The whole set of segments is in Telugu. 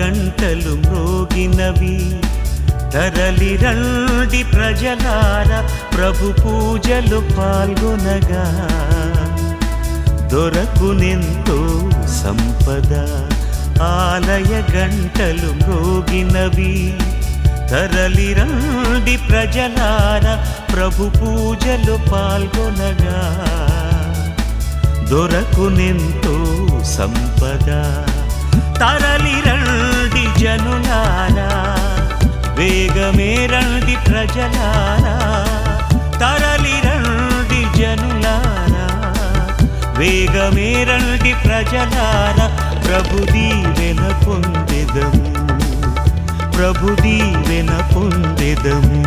గంటలు మ్రోగినవి. తరలి రండి ప్రజలార ప్రభు పూజలు పాల్గొనగా. దొరకునెంతో సంపద ఆలయ గంటలు మ్రోగినవి. తరలి రండి ప్రజలార ప్రభు పూజలు పాల్గొనగా. దొరకునెంతో సంపద. తరలి రండి జనులారా, వేగమే రండి ప్రజలారా. తరలి రండి జనులారా, వేగమే రండి ప్రజలారా. ప్రభు దీవెన పొందెదము, ప్రభు దీవెన పొందెదము.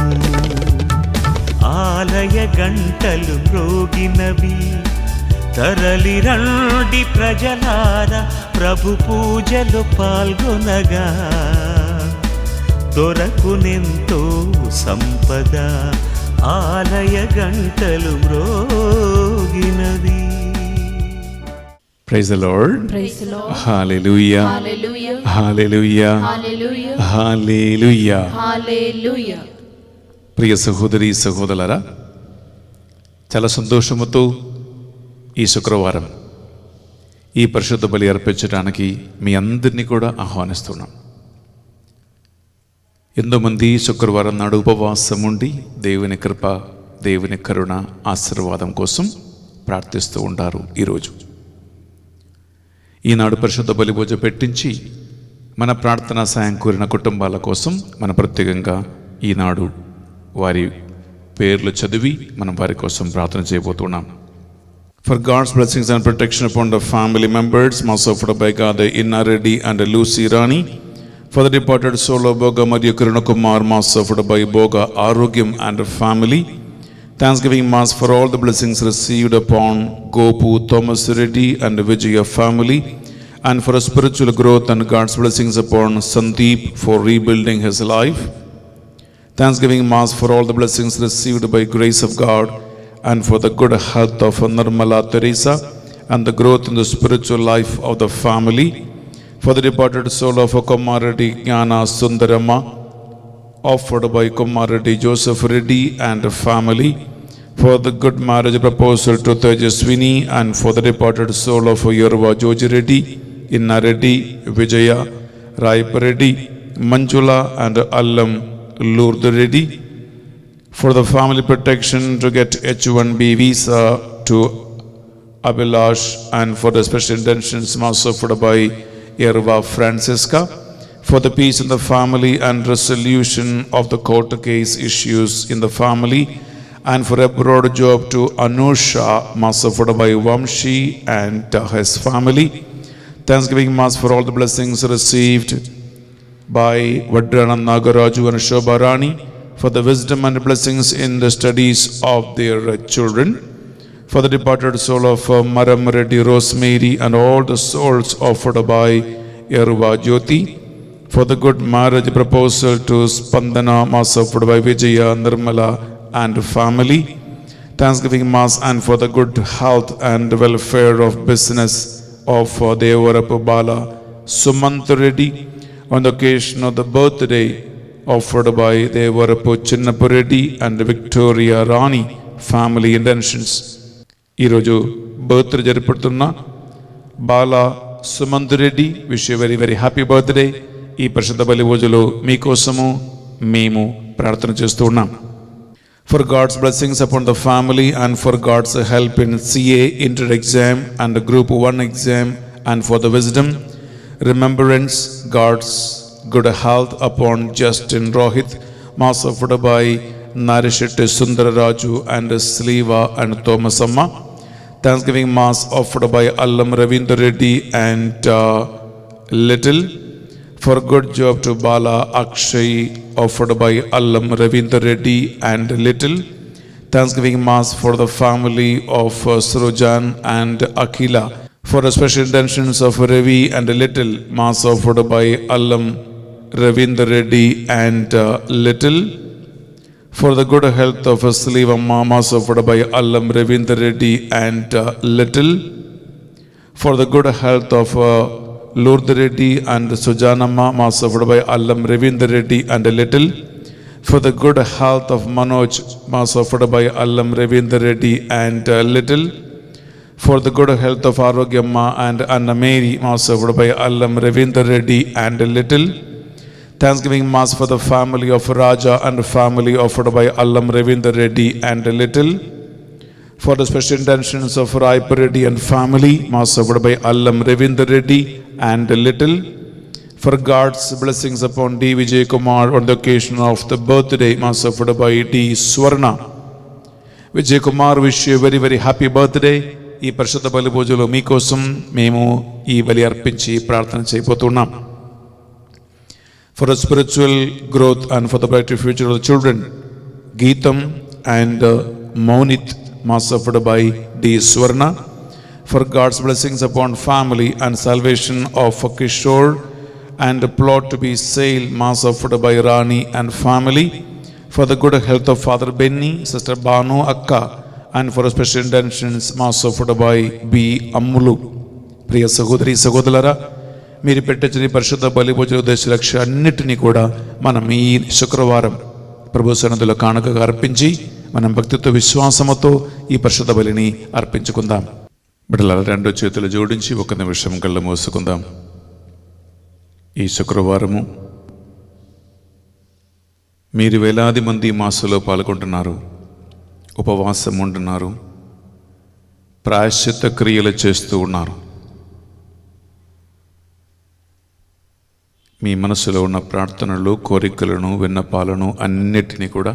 ఆలయ గంటలు మ్రోగినవి. తరలి రండి ప్రజలారా ప్రభు పూజలు పాల్గొనగా. దొరకునెంతో సంపద ఆలయ గంటలు మ్రోగినవి. Praise the Lord. Praise the Lord. Hallelujah. Hallelujah. Hallelujah. Hallelujah. Hallelujah. Hallelujah. ప్రియ సహోదరి సహోదరులారా, చాలా సంతోషముతో ఈ శుక్రవారం ఈ పరిశుద్ధ బలి అర్పించడానికి మీ అందరినీ కూడా ఆహ్వానిస్తున్నాం. ఎంతోమంది శుక్రవారం నాడు ఉపవాసం ఉండి దేవుని కృప, దేవుని కరుణ, ఆశీర్వాదం కోసం ప్రార్థిస్తూ ఉంటారు. ఈనాడు పరిశుద్ధ బలి పూజ పెట్టించి మన ప్రార్థనా సాయం కోరిన కుటుంబాల కోసం మనం ప్రత్యేకంగా ఈనాడు వారి పేర్లు చదివి మనం వారి కోసం ప్రార్థన చేయబోతున్నాం. For God's blessings and protection upon the family members, most offered by God, the Inna Reddy and Lucy Rani. For the departed soul of Boga Madhya Kiruna Kumar, mass offered by Boga Arogyam and family. Thanksgiving mass for all the blessings received upon Gopu Thomas Reddy and Vijaya family, and for a spiritual growth and God's blessings upon Sandeep for rebuilding his life. Thanksgiving mass for all the blessings received by grace of God, and for the good health of Nirmala Teresa and the growth in the spiritual life of the family. For the departed soul of Kumaradi Jnana Sundarama, offered by Kumaradi Joseph Reddy and family. For the good marriage proposal to Tejaswini, and for the departed soul of Yorva Joji Reddy, Inna Reddy, Vijaya, Raip Reddy, Manjula and Allam Lourdes Reddy. For the family protection to get H1B visa to Abhilash, and for the special intentions also offered by Yerva Francisca. For the peace in the family and resolution of the court case issues in the family, and for abroad job to Anusha, mass offered by Vamshi and his family. Thanksgiving mass for all the blessings received by Vadrana Nagaraju and Shobha Rani, for the wisdom and blessings in the studies of their children. For the departed soul of Maram Reddy Rosemary and all the souls offered by Yerva Jyoti. For the good marriage proposal to Spandana, mass offered by Vijaya, Nirmala and family. Thanksgiving mass and for the good health and welfare of business of Devarapu Bala Sumant Reddy on the occasion of the birthday offered by Devarapu Chinnapu Reddy and Victoria Rani family intentions. ఈరోజు బర్త్డే జరుపుతున్న Bala Sumanth Reddy, wish you very very happy birthday. ఈ పరిశుద్ధ బలి పూజలో మీకోసము మేము ప్రార్థన చేస్తూ ఉన్నాం. For God's blessings upon the family and for God's help in CA inter exam and the group 1 exam, and for the wisdom, remembrance, God's good health upon Justin Rohit, mass offered by Narishit Sundararaju and Sliva and Thomasamma. Thanksgiving mass offered by Allam Ravindra Reddy and Little. For good job to Bala Akshay, offered by Allam Ravindra Reddy and Little. Thanksgiving mass for the family of Srujan and Akila. For the special intentions of Ravi and Little, mass offered by Allam Ravindra Reddy and Little. For the good health of Slivamma, mass offered by Allam Ravindra Reddy and Little. For the good health of Lourdes Reddy and Sujanamma, Mass offered by Allam Ravindra Reddy and a little. For the good health of Manoj, Mass offered by Allam Ravindra Reddy and a little. For the good health of Arogyamma and Anna Mary, Mass offered by Allam Ravindra Reddy and a little. Thanksgiving Mass for the family of Raja and family offered by Allam Ravindra Reddy and a little. For the special intentions of Raipur Reddy and family, Mass offered by Allam Ravindra Reddy and a little. For God's blessings upon D. Vijay Kumar on the occasion of the birthday, Mass offered by D. Swarna. Vijay Kumar, wish you a very very happy birthday. ఈ పరిశుద్ధ బలి పూజలో మీకోసం మేము ఈ బలి అర్పించి ప్రార్థన చేయబోతున్నాం. For the spiritual growth and for the brighter future of the children, Geetam and Maunit, Mass offered by D. Swarna. For God's blessings upon family and salvation of Kishore and a plot to be sailed, Mass offered by Rani and family. For the good health of Father Benny, Sister Banu Akka, and for special intentions, Mass offered by B. Ammulu. ప్రియ సహోదరి సహోదరులారా, మీరు పెట్టిన పరిశుద్ధ బలి పూజల ఉద్దేశ లక్ష్య అన్నిటినీ కూడా మనం ఈ శుక్రవారం ప్రభు సన్నిధిలో కానుకగా అర్పించి మనం భక్తితో విశ్వాసముతో ఈ పరిశుద్ధ బలిని అర్పించుకుందాం. బిడ్డలారా, రెండు చేతులు జోడించి ఒక నిమిషం కళ్ళు మూసుకుందాం. ఈ శుక్రవారము మీరు వేలాది మంది మాసంలో పాల్గొంటున్నారు, ఉపవాసం ఉంటున్నారు, ప్రాయశ్చిత్త క్రియలు చేస్తూ ఉన్నారు. మీ మనసులో ఉన్న ప్రార్థనలు, కోరికలను, విన్నపాలను అన్నిటినీ కూడా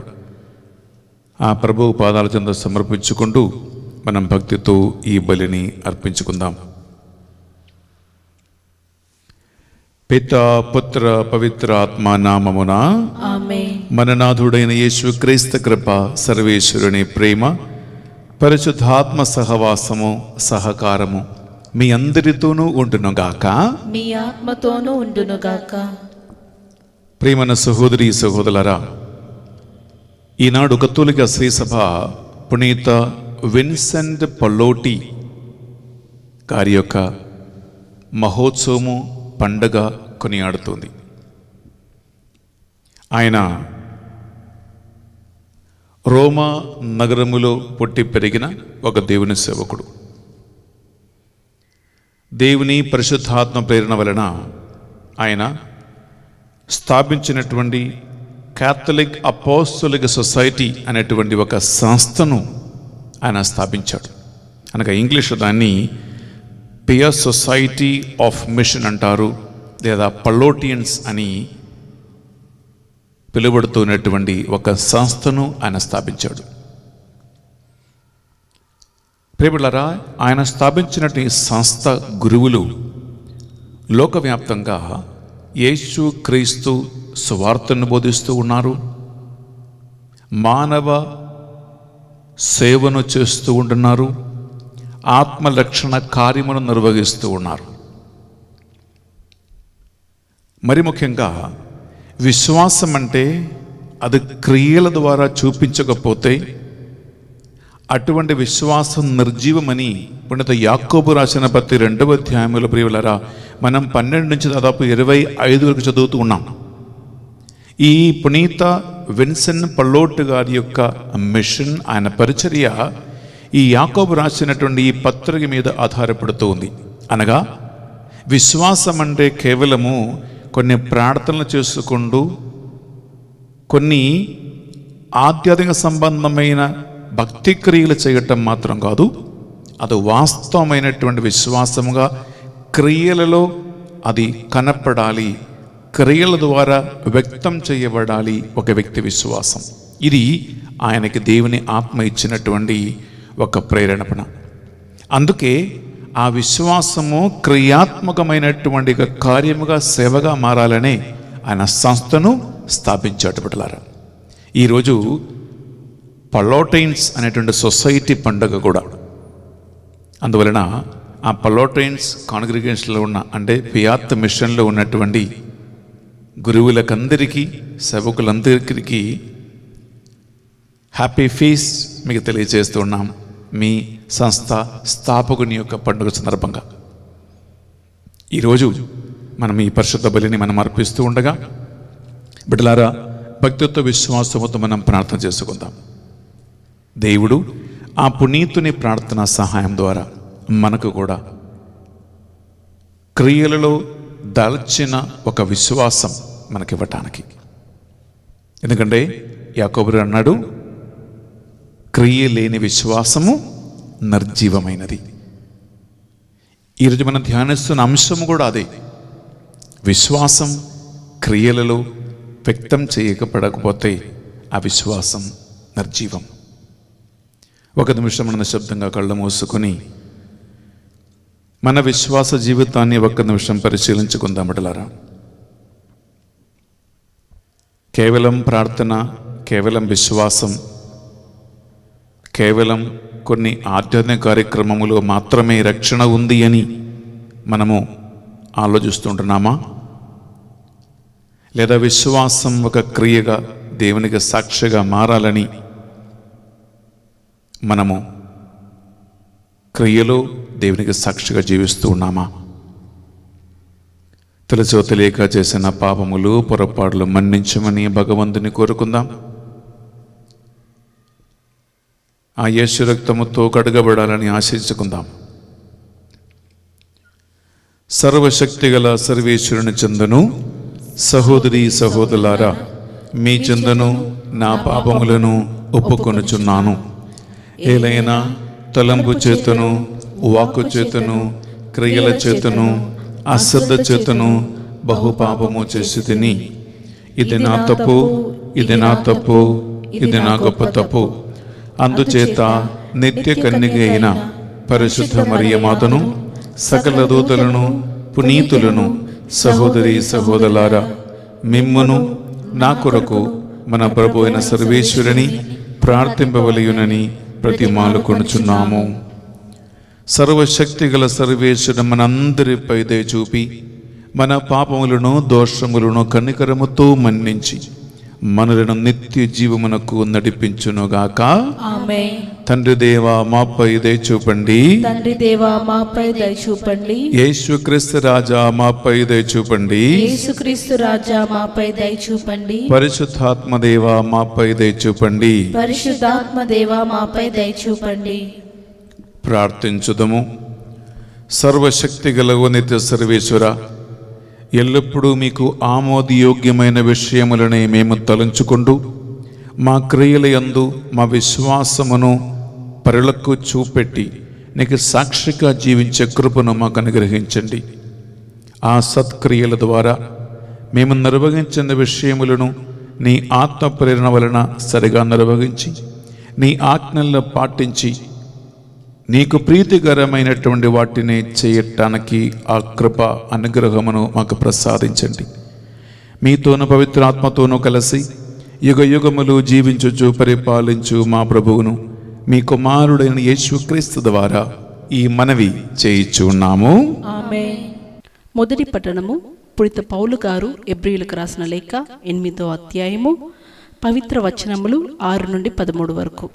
ఆ ప్రభువు పాదాల చెంత సమర్పించుకుంటూ మనం భక్తితో ఈ బలిని అర్పించుకుందాం. పితా పుత్ర పవిత్ర ఆత్మ నామమున ఆమేన్. మన నాథుడైన యేసు క్రీస్తు కృప, సర్వేశ్వరుని ప్రేమ, పరిశుద్ధాత్మ సహవాసము, సహకారము మీ అందరితోనూ ఉండునుగాక. మీ ఆత్మతోనూ ఉండునుగాక. ప్రియమైన సహోదరి సహోదరులారా, ఈనాడు కథోలిక శ్రీసభ పునీత విన్సెంట్ పల్లోటి గారి యొక్క మహోత్సవము, పండగ కొనియాడుతోంది. ఆయన రోమా నగరములో పుట్టి పెరిగిన ఒక దేవుని సేవకుడు. దేవుని పరిశుద్ధాత్మ ప్రేరణ వలన ఆయన స్థాపించినటువంటి క్యాథలిక్ అపోస్తలిక్ సొసైటీ అనేటువంటి ఒక సంస్థను ఆయన స్థాపించాడు. అనగా ఇంగ్లీష్లో దాన్ని పియర్ సొసైటీ ఆఫ్ మిషన్ అంటారు, లేదా పల్లోటియన్స్ అని పిలువడుతున్నటువంటి ఒక సంస్థను ఆయన స్థాపించాడు. ప్రియములారా, ఆయన స్థాపించినటువంటి సంస్థ గురువులు లోకవ్యాప్తంగా యేసు క్రీస్తు సువార్తను బోధిస్తూ ఉన్నారు, మానవ సేవను చేస్తూ ఉంటున్నారు, ఆత్మరక్షణ కార్యమును నిర్వహిస్తూ ఉన్నారు. మరి ముఖ్యంగా విశ్వాసం అంటే అది క్రియల ద్వారా చూపించకపోతే అటువంటి విశ్వాసం నిర్జీవమని పునీత యాకోబు రాసిన పత్రిక 2వ అధ్యాయంలో ప్రియులారా మనం 12 నుంచి దాదాపు 25 వరకు చదువుతూ ఉన్నాం. ఈ పునీత విన్సెంట్ పల్లోటి గారి యొక్క మిషన్, ఆయన పరిచర్య ఈ యాకోబు రాసినటువంటి ఈ పత్రిక మీద ఆధారపడుతూ ఉంది. అనగా విశ్వాసం అంటే కేవలము కొన్ని ప్రార్థనలు చేసుకుంటూ కొన్ని ఆధ్యాత్మిక సంబంధమైన భక్తి క్రియలు చేయటం మాత్రం కాదు, అది వాస్తవమైనటువంటి విశ్వాసముగా క్రియలలో అది కనపడాలి, క్రియల ద్వారా వ్యక్తం చేయబడాలి ఒక వ్యక్తి విశ్వాసం. ఇది ఆయనకి దేవుని ఆత్మ ఇచ్చినటువంటి ఒక ప్రేరణపణ. అందుకే ఆ విశ్వాసము క్రియాత్మకమైనటువంటి ఒక కార్యముగా, సేవగా మారాలనే ఆయన సంస్థను స్థాపించాడు. బిడ్డలారా, ఈరోజు పల్లోటైన్స్ అనేటువంటి సొసైటీ పండుగ కూడా. అందువలన ఆ పల్లోటైన్స్ కాంగ్రిగేషన్లో ఉన్న, అంటే పియాత్ మిషన్లో ఉన్నటువంటి గురువులకందరికీ, సేవకులందరికీ హ్యాపీ ఫీస్ట్ మీకు తెలియజేస్తూ ఉన్నాం మీ సంస్థ స్థాపకుని యొక్క పండుగ సందర్భంగా. ఈరోజు మనం ఈ పరిశుద్ధ బలిని మనం అర్పిస్తూ ఉండగా బిడ్డలారా, భక్తితో విశ్వాసంతో మనం ప్రార్థన చేసుకుందాం. దేవుడు ఆ పునీతుని ప్రార్థన సహాయం ద్వారా మనకు కూడా క్రియలలో దాల్చిన ఒక విశ్వాసం మనకివ్వటానికి. ఎందుకంటే యాకోబు అన్నాడు, క్రియ లేని విశ్వాసము నిర్జీవమైనది. ఈరోజు మనం ధ్యానిస్తున్న అంశము కూడా అదే. విశ్వాసం క్రియలలో వ్యక్తం చేయకపోతే ఆ విశ్వాసం నిర్జీవం. ఒక నిమిషం మన శబ్దంగా కళ్ళు మూసుకొని మన విశ్వాస జీవితాన్ని ఒక్క నిమిషం పరిశీలించుకుందాం బిడ్డలారా. కేవలం ప్రార్థన, కేవలం విశ్వాసం, కేవలం కొన్ని ఆధ్యాత్మిక కార్యక్రమములో మాత్రమే రక్షణ ఉంది అని మనము ఆలోచిస్తుంటున్నామా? లేదా విశ్వాసం ఒక క్రియగా దేవునికి సాక్షిగా మారాలని మనము క్రియలో దేవునికి సాక్షిగా జీవిస్తూ ఉన్నామా? తెలుసో తెలియక చేసిన పాపములు, పొరపాట్లు మన్నించమని భగవంతుని కోరుకుందాం. ఆ యేసు రక్తముతో కడగబడాలని ఆశించుకుందాం. సర్వశక్తి గల సర్వేశ్వరుని చెందును సహోదరి సహోదరులారా, మీ చెందును నా పాపములను ఒప్పుకొనుచున్నాను. ఏలైనా తలంపు చేతను, వాక్కు చేతను, క్రియల చేతను, అశ్రద్ధ చేతను బహుపాపము చేసి తిని, ఇది నా తప్పు, ఇది నా తప్పు, ఇది నా గొప్ప తప్పు. అందుచేత నిత్య కన్యక అయిన పరిశుద్ధ మరియమాతను, సకల దూతలను, పునీతులను, సహోదరి సహోదరులారా, మిమ్మును నా కొరకు మన ప్రభు అయిన సర్వేశ్వరుని ప్రార్థింపవలయునని ప్రతిమాలు కొనుచున్నాము. సర్వశక్తి గల సర్వేశ్వరుడు మనందరిపై దయ చూపి మన పాపములను, దోషములను కనికరముతో మన్నించి మనలను నిత్య జీవమునకు నడిపించునుగాక. ఆమేన్. తండ్రి దేవా మాపై దయ చూపండి. తండ్రి దేవా మాపై దయ చూపండి. యేసుక్రీస్తు రాజా మాపై దయ చూపండి. యేసుక్రీస్తు రాజా మాపై దయ చూపండి. పరిశుద్ధాత్మ దేవా మాపై దయ చూపండి. పరిశుద్ధాత్మ దేవా మాపై దయ చూపండి. ప్రార్థించుదము. సర్వశక్తి గలవు నిత్య సర్వేశ్వర, ఎల్లప్పుడూ మీకు ఆమోదయోగ్యమైన విషయములనే మేము తలంచుకుంటూ మా క్రియల యందు మా విశ్వాసమును పరులకు చూపెట్టి నీకు సాక్షిగా జీవించే కృపను మాకు అనుగ్రహించండి. ఆ సత్క్రియల ద్వారా మేము నిర్వహించిన విషయములను నీ ఆత్మ ప్రేరణ వలన సరిగా నిర్వహించి నీ ఆజ్ఞలను పాటించి నీకు ప్రీతికరమైనటువంటి వాటిని చేయటానికి ఆ కృప అనుగ్రహమును మాకు ప్రసాదించండి. మీతోను పవిత్రాత్మతోనూ కలిసి యుగ యుగములు జీవించుచు పరిపాలించు మా ప్రభువును మీ కుమారుడైన యేసుక్రీస్తు ద్వారా ఈ మనవి చేయిచున్నాము. ఆమేన్. మొదటి పట్టణము పునీత పౌలు గారు ఎబ్రీయులకు రాసిన లేఖ 8వ అధ్యాయము పవిత్ర వచనములు 6 నుండి 13 వరకు.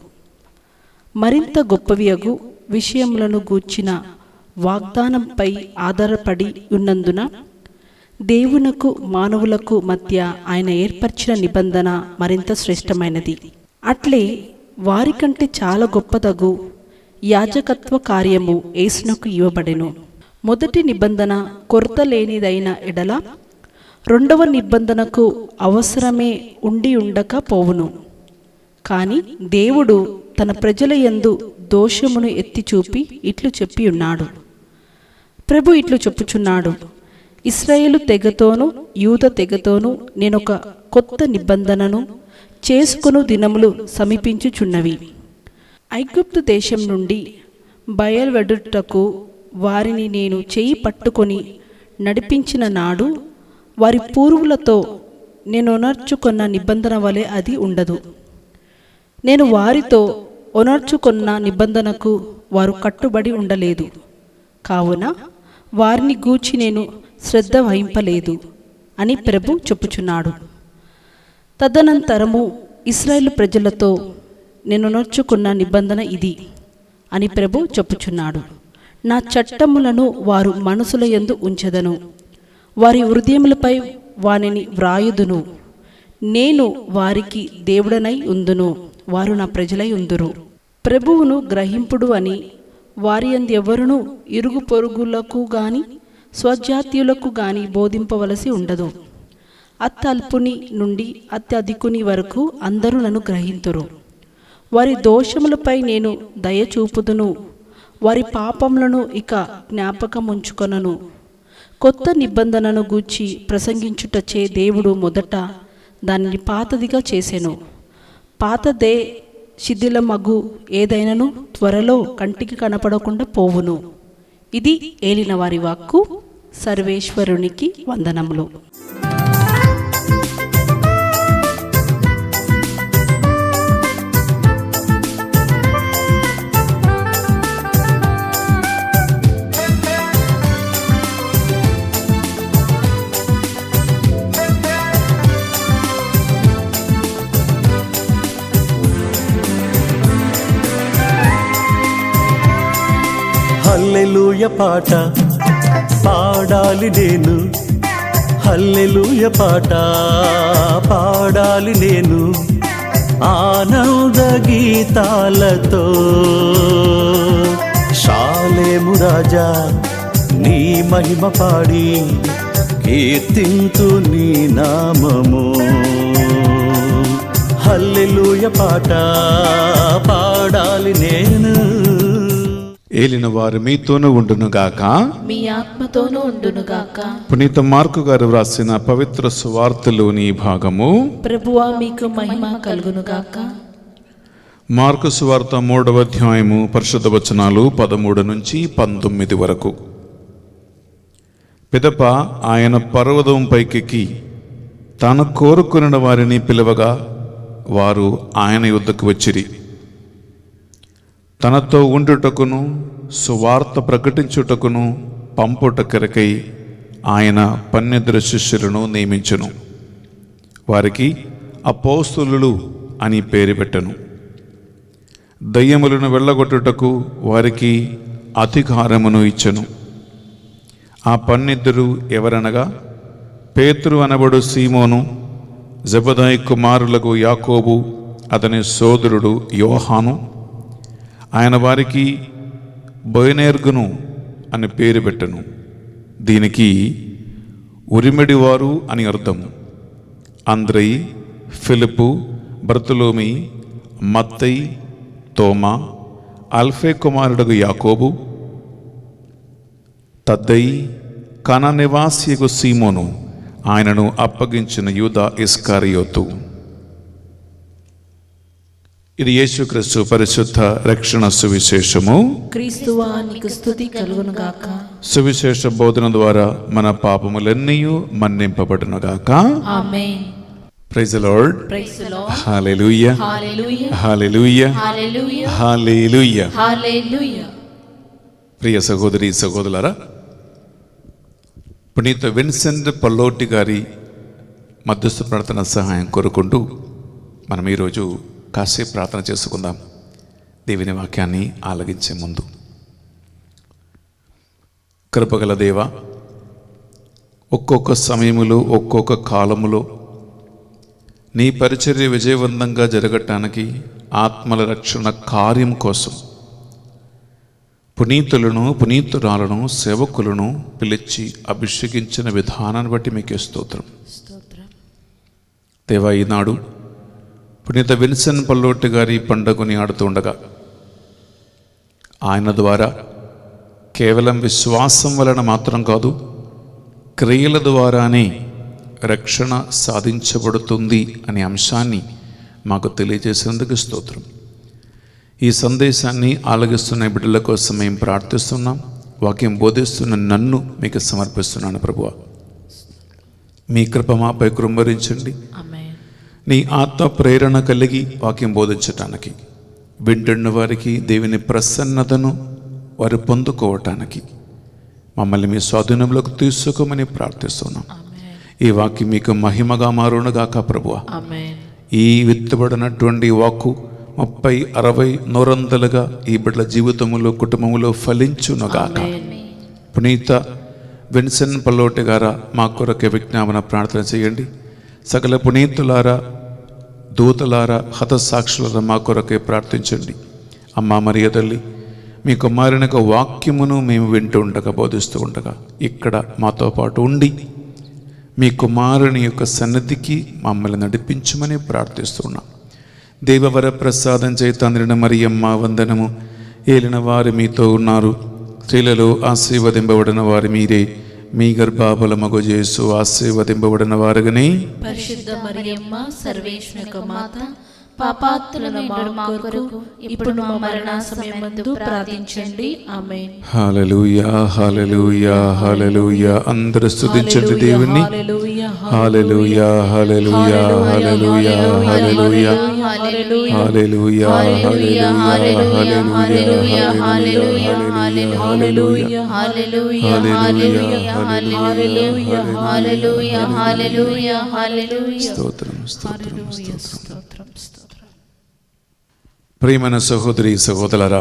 మరింత గొప్పవియగు విషయములను గూర్చిన వాగ్దానంపై ఆధారపడి ఉన్నందున దేవునకు మానవులకు మధ్య ఆయన ఏర్పరిచిన నిబంధన మరింత శ్రేష్టమైనది. అట్లే వారికంటే చాలా గొప్పదగు యాజకత్వ కార్యము యేసునకు ఇవ్వబడెను. మొదటి నిబంధన కొరత లేనిదైన ఎడల రెండవ నిబంధనకు అవసరమే ఉండి ఉండక పోవును. కానీ దేవుడు తన ప్రజల యందు దోషమును ఎత్తి చూపి ఇట్లు చెప్పి ఉన్నాడు. ప్రభు ఇట్లు చెప్పుచున్నాడు, ఇశ్రాయేలు తెగతోనూ యూద తెగతోనూ నేనొక కొత్త నిబంధనను చేసుకొను దినములు సమీపించుచున్నవి. ఐగుప్తు దేశం నుండి బయలువెడుటకు వారిని నేను చేయి పట్టుకొని నడిపించిన నాడు వారి పూర్వులతో నేను ఒనర్చుకున్న నిబంధన వలె అది ఉండదు. నేను వారితో ఒనర్చుకున్న నిబంధనకు వారు కట్టుబడి ఉండలేదు. కావున వారిని గూర్చి నేను శ్రద్ధ వహింపలేదు అని ప్రభు చెప్పుచున్నాడు. తదనంతరము ఇశ్రాయేలు ప్రజలతో నేను ఒనర్చుకున్న నిబంధన ఇది అని ప్రభు చెప్పుచున్నాడు. నా చట్టములను వారు మనసుల యందు ఉంచెదను, వారి హృదయములపై వానిని వ్రాయుదును. నేను వారికి దేవుడనై ఉందును, వారు నా ప్రజలై ఉందురు. ప్రభువును గ్రహింపుడు అని వారి యందెవరును ఇరుగు పొరుగులకు గాని స్వజాతీయులకు గాని బోధింపవలసి ఉండదు. అత్యల్పుని నుండి అత్యధికుని వరకు అందరూ నన్ను గ్రహింతురు. వారి దోషములపై నేను దయ చూపుదును, వారి పాపములను ఇక జ్ఞాపకం ఉంచుకొనను. కొత్త నిబంధనను గూర్చి ప్రసంగించుటచే దేవుడు మొదట దానిని పాతదిగా చేసెను. పాతదే శిథిలమగు ఏదైనను త్వరలో కంటికి కనపడకుండా పోవును. ఇది ఏలిన వారి వాక్కు. సర్వేశ్వరునికి వందనములు. హల్లెలూయ పాట పాడాలి నేను, హల్లెలూయ పాట పాడాలి నేను, ఆనంద గీతాలతో. షాలేము రాజా నీ మహిమ పాడి కీర్తింతు నీ నామము. హల్లెలూయ పాట పాడాలి నేను. ఏలిన వారు మీతోనూ ఉండునుగాక, మీ ఆత్మతోనూ ఉండునుగాక. పునీత మార్కు గారు వ్రాసిన పవిత్ర సువార్తలోని భాగము. ప్రభువా మీకు మహిమ కలుగునుగాక. మార్కు సువార్త 3వ అధ్యాయము పరిశుద్ధ వచనాలు 13 నుంచి 19 వరకు. పిదప ఆయన పర్వతం పైకెక్కి తాను కోరుకున్న వారిని పిలవగా వారు ఆయన యొద్దకు వచ్చిరి. తనతో ఉండుటకును సువార్త ప్రకటించుటకును పంపుటకరకై ఆయన 12 శిష్యులను నియమించెను. వారికి అపోస్తలులు అని పేరు పెట్టెను. దయ్యములను వెళ్ళగొట్టుటకు వారికి అధికారమును ఇచ్చెను. ఆ 12 ఎవరనగా పేతురు అనబడు సీమోను, జెబెదాయి కుమారులకు యాకోబు, అతని సోదరుడు యోహాను. ఆయన వారికి బొయనేర్గును అని పేరు పెట్టెను. దీనికి ఉరిమిడివారు అని అర్థము. అంద్రయి, ఫిలిప్పు, బర్తలోమి, మత్తయి, తోమా, అల్ఫే కుమారుడు యాకోబు, తద్దయి, కనా నివాసియగు సీమోను, ఆయనను అప్పగించిన యూదా ఇస్కారియోతు. ఇది యేసుక్రీస్తు పరిశుద్ధ రక్షణ సువిశేషము. క్రీస్తువా నీకు స్తుతి కలుగునుగాక. సువిశేష బోధన ద్వారా మన పాపములన్నీ మన్నింపబడునుగాక. Amen. Praise the lord. Praise the lord. Hallelujah, hallelujah, hallelujah, hallelujah, hallelujah. Hallelujah. ప్రియ సహోదరి సహోదరులారా, పునీత విన్సెంట్ పల్లోటి గారి మధ్యస్థ ప్రార్థన సహాయం కోరుకుంటూ మనం ఈరోజు కాసేపు ప్రార్థన చేసుకుందాం. దేవుని వాక్యాన్ని ఆలగించే ముందు, కృపగల దేవ, ఒక్కొక్క సమయములో ఒక్కొక్క కాలములో నీ పరిచర్య విజయవంతంగా జరగటానికి ఆత్మల రక్షణ కార్యం కోసం పునీతులను పునీతురాలను సేవకులను పిలిచి అభిషేకించిన విధానాన్ని బట్టి మీకే స్తోత్రం. దేవా, ఈనాడు పునీత విన్సెంట్ పల్లోటి గారి పండుగని ఆడుతుండగా ఆయన ద్వారా కేవలం విశ్వాసం వలన మాత్రం కాదు, క్రియల ద్వారానే రక్షణ సాధించబడుతుంది అనే అంశాన్ని మాకు తెలియజేసినందుకు స్తోత్రం. ఈ సందేశాన్ని ఆలగిస్తున్న బిడ్డల కోసం మేము ప్రార్థిస్తున్నాం. వాక్యం బోధిస్తున్న నన్ను మీకు సమర్పిస్తున్నాను ప్రభువా. మీ కృప మాపై కృంభరించండి. నీ ఆత్మ ప్రేరణ కలిగి వాక్యం బోధించటానికి, వింటున్న వారికి దేవుని ప్రసన్నతను వారు పొందుకోవటానికి మమ్మల్ని మీ స్వాధీనంలోకి తీసుకోమని ప్రార్థిస్తున్నాం. ఈ వాక్యం మీకు మహిమగా మారునుగాక ప్రభువా. ఈ విత్తబడినటువంటి వాక్కు 30, 60, 100 ఈ బిడ్డల జీవితంలో కుటుంబంలో ఫలించునుగాక. పునీత విన్సెంట్ పల్లోటి గారా మా కొరకే విజ్ఞాపన ప్రార్థన చేయండి. సకల పునీతులారా, దూతలారా, హతసాక్షులారా మా కొరకే ప్రార్థించండి. అమ్మా మరియ తల్లి, మీ కుమారుని యొక్క వాక్యమును మేము వింటూ ఉండగా, బోధిస్తూ ఉండగా ఇక్కడ మాతో పాటు ఉండి మీ కుమారుని యొక్క సన్నిధికి మమ్మల్ని నడిపించమని ప్రార్థిస్తున్నాం. దేవవర ప్రసాదం చేతంద్రిన మరియమ్మ వందనము. ఏలిన వారు మీతో ఉన్నారు, స్త్రీలలో ఆశీర్వదింపబడిన వారు మీరే, మీ గర్భఫలమగు యేసు ఆశీర్వదింపబడిన వారుగానే. పరిశుద్ధ మరియమ్మ సర్వేశ్వరుని యొక్క మాత, పాపాత్ములమైన మా కొరకు ఇప్పుడు మా మరణ సమయమందు ప్రార్థించండి. ఆమేన్. హల్లెలూయా, హల్లెలూయా, హల్లెలూయా. అందరూ స్తుతించండి దేవుని. హల్లెలూయా, hallelujah, hallelujah, hallelujah, hallelujah, hallelujah, hallelujah, hallelujah, hallelujah, hallelujah, హల్లెలూయా. స్తోత్రం, స్తోత్రం, స్తోత్రం. ప్రియమైన సహోదరి సహోదరులారా,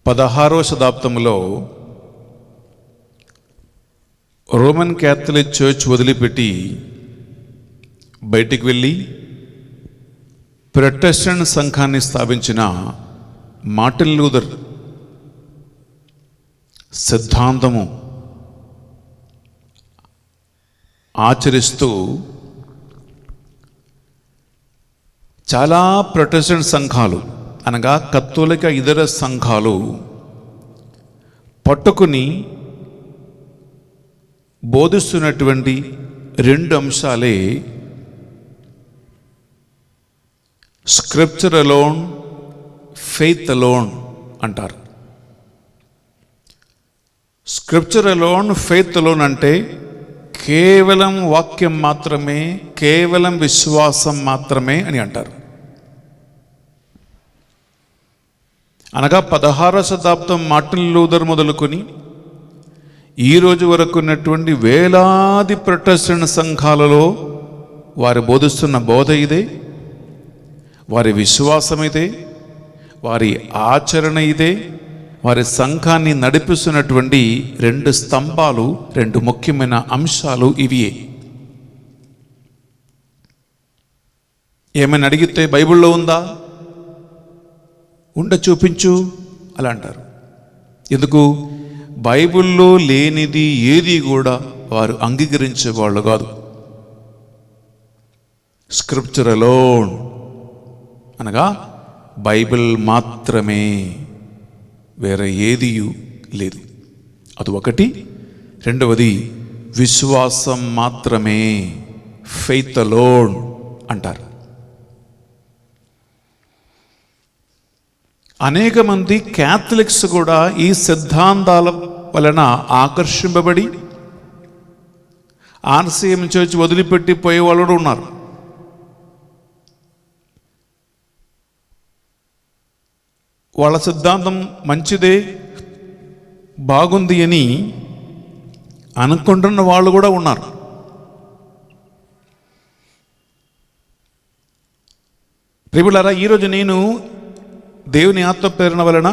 16వ శతాబ్దంలో రోమన్ క్యాథలిక్ చర్చ్ వదిలిపెట్టి బయటికి వెళ్ళి ప్రొటెస్టెంట్ సంఘాన్ని స్థాపించిన మార్టిన్ లూథర్ సిద్ధాంతము ఆచరిస్తూ చాలా ప్రొటెస్టెంట్ సంఘాలు అనగా కత్తోలిక ఇతర సంఘాలు పట్టుకుని బోధిస్తున్నటువంటి 2 అంశాలే స్క్రిప్చర్ అలోన్, ఫెయిత్ అలోన్ అంటారు. స్క్రిప్చర్ అలోన్, ఫెయిత్ అలోన్ అంటే కేవలం వాక్యం మాత్రమే, కేవలం విశ్వాసం మాత్రమే అని అంటారు. అనగా 16వ శతాబ్దం మార్టిన్ లూథర్ మొదలుకొని ఈ రోజు వరకు ఉన్నటువంటి వేలాది ప్రొటెస్టెంట్ సంఘాలలో వారు బోధిస్తున్న బోధ ఇదే, వారి విశ్వాసం ఇదే, వారి ఆచరణ ఇదే, వారి సంఘాన్ని నడిపిస్తున్నటువంటి 2 స్తంభాలు, 2 ముఖ్యమైన అంశాలు ఇవియే. ఏమైనా అడిగితే బైబిల్లో ఉందా, ఉండ చూపించు అలా అంటారు. ఎందుకు? బైబిల్లో లేనిది ఏది కూడా వారు అంగీకరించే వాళ్ళు కాదు. స్క్రిప్చర్ అలోన్ అనగా బైబిల్ మాత్రమే, వేరే ఏది లేదు. అది ఒకటి. రెండవది విశ్వాసం మాత్రమే, ఫెయిత్ అలోన్ అంటారు. అనేక మంది క్యాథలిక్స్ కూడా ఈ సిద్ధాంతాల వలన ఆకర్షింపబడి ఆర్సీఎం చర్చ్ వదిలిపెట్టి పోయే వాళ్ళు కూడా ఉన్నారు. వాళ్ళ సిద్ధాంతం మంచిదే, బాగుంది అని అనుకుంటున్న వాళ్ళు కూడా ఉన్నారు. ప్రియులారా, ఈరోజు నేను దేవుని ఆత్మ ప్రేరణ వలన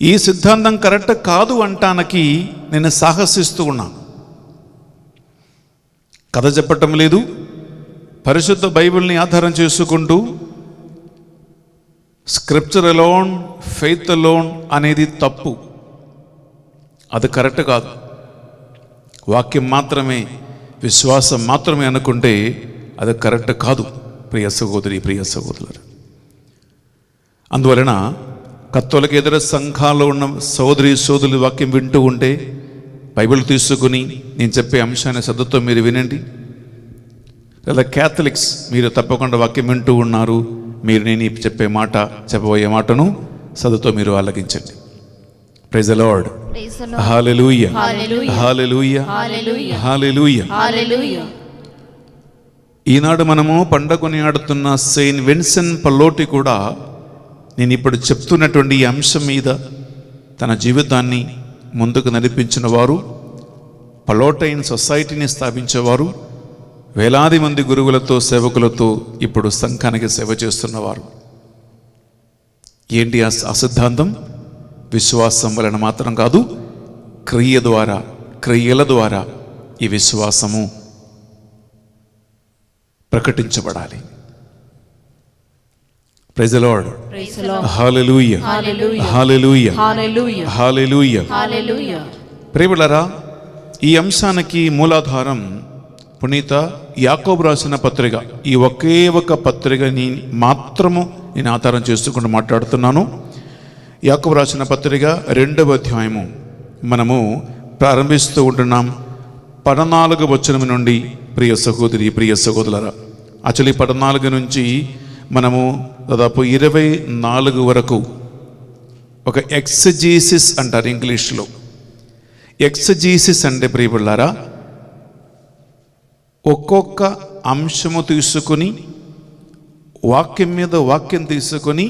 ఈ సిద్ధాంతం కరెక్ట్ కాదు అంటానికి నేను సాహసిస్తూ ఉన్నాను. కథ చెప్పటం లేదు, పరిశుద్ధ బైబిల్ని ఆధారం చేసుకుంటూ స్క్రిప్చర్ అలోన్, ఫెయిత్ అలోన్ అనేది తప్పు, అది కరెక్ట్ కాదు. వాక్యం మాత్రమే, విశ్వాసం మాత్రమే అనుకుంటే అది కరెక్ట్ కాదు. ప్రియ సహోదరి, ప్రియ సహోదరులు, అందువలన కత్తోలిక ఇతర సంఘాల్లో ఉన్న సోదరి సోదరులు వాక్యం వింటూ ఉంటే బైబిల్ తీసుకుని నేను చెప్పే అంశాన్ని శ్రద్ధతో మీరు వినండి. లేదా క్యాథలిక్స్ మీరు తప్పకుండా వాక్యం వింటూ ఉన్నారు, మీరు నేను చెప్పబోయే మాటను శ్రద్ధతో మీరు ఆలకించండి. Praise the lord. Hallelujah, hallelujah, hallelujah, hallelujah. ఈనాడు మనము పండగని ఆడుతున్న సెయింట్ విన్సెంట్ పల్లోటి కూడా నేను ఇప్పుడు చెప్తున్నటువంటి ఈ అంశం మీద తన జీవితాన్ని ముందుకు నడిపించిన వారు, పలోటైన్ సొసైటీని స్థాపించేవారు, వేలాది మంది గురువులతో సేవకులతో ఇప్పుడు సంఘానికి సేవ చేస్తున్నవారు. ఏంటి ఆ సిద్ధాంతం? విశ్వాసం వలన మాత్రం కాదు, క్రియల ద్వారా ఈ విశ్వాసము ప్రకటించబడాలి. Praise the lord. Hallelujah, hallelujah, hallelujah. ప్రియములారా, ఈ అంశానికి మూలాధారం పునీత యాకోబు రాసిన పత్రిక. ఈ ఒకే ఒక పత్రికని మాత్రము నేను ఆధారం చేసుకుంటూ మాట్లాడుతున్నాను. యాకోబు రాసిన పత్రిక 2వ అధ్యాయము మనము ప్రారంభిస్తూ ఉంటున్నాం. 14వ వచనం నుండి ప్రియ సహోదరి, ప్రియ సహోదరులారా, యాక్చువల్లీ 14 నుంచి మనము దాదాపు 24 వరకు ఒక ఎక్సజీసిస్ అంటారు ఇంగ్లీష్లో. ఎక్సజీసిస్ అంటే ప్రియబులారా, ఒక్కొక్క అంశము తీసుకుని వాక్యం మీద వాక్యం తీసుకొని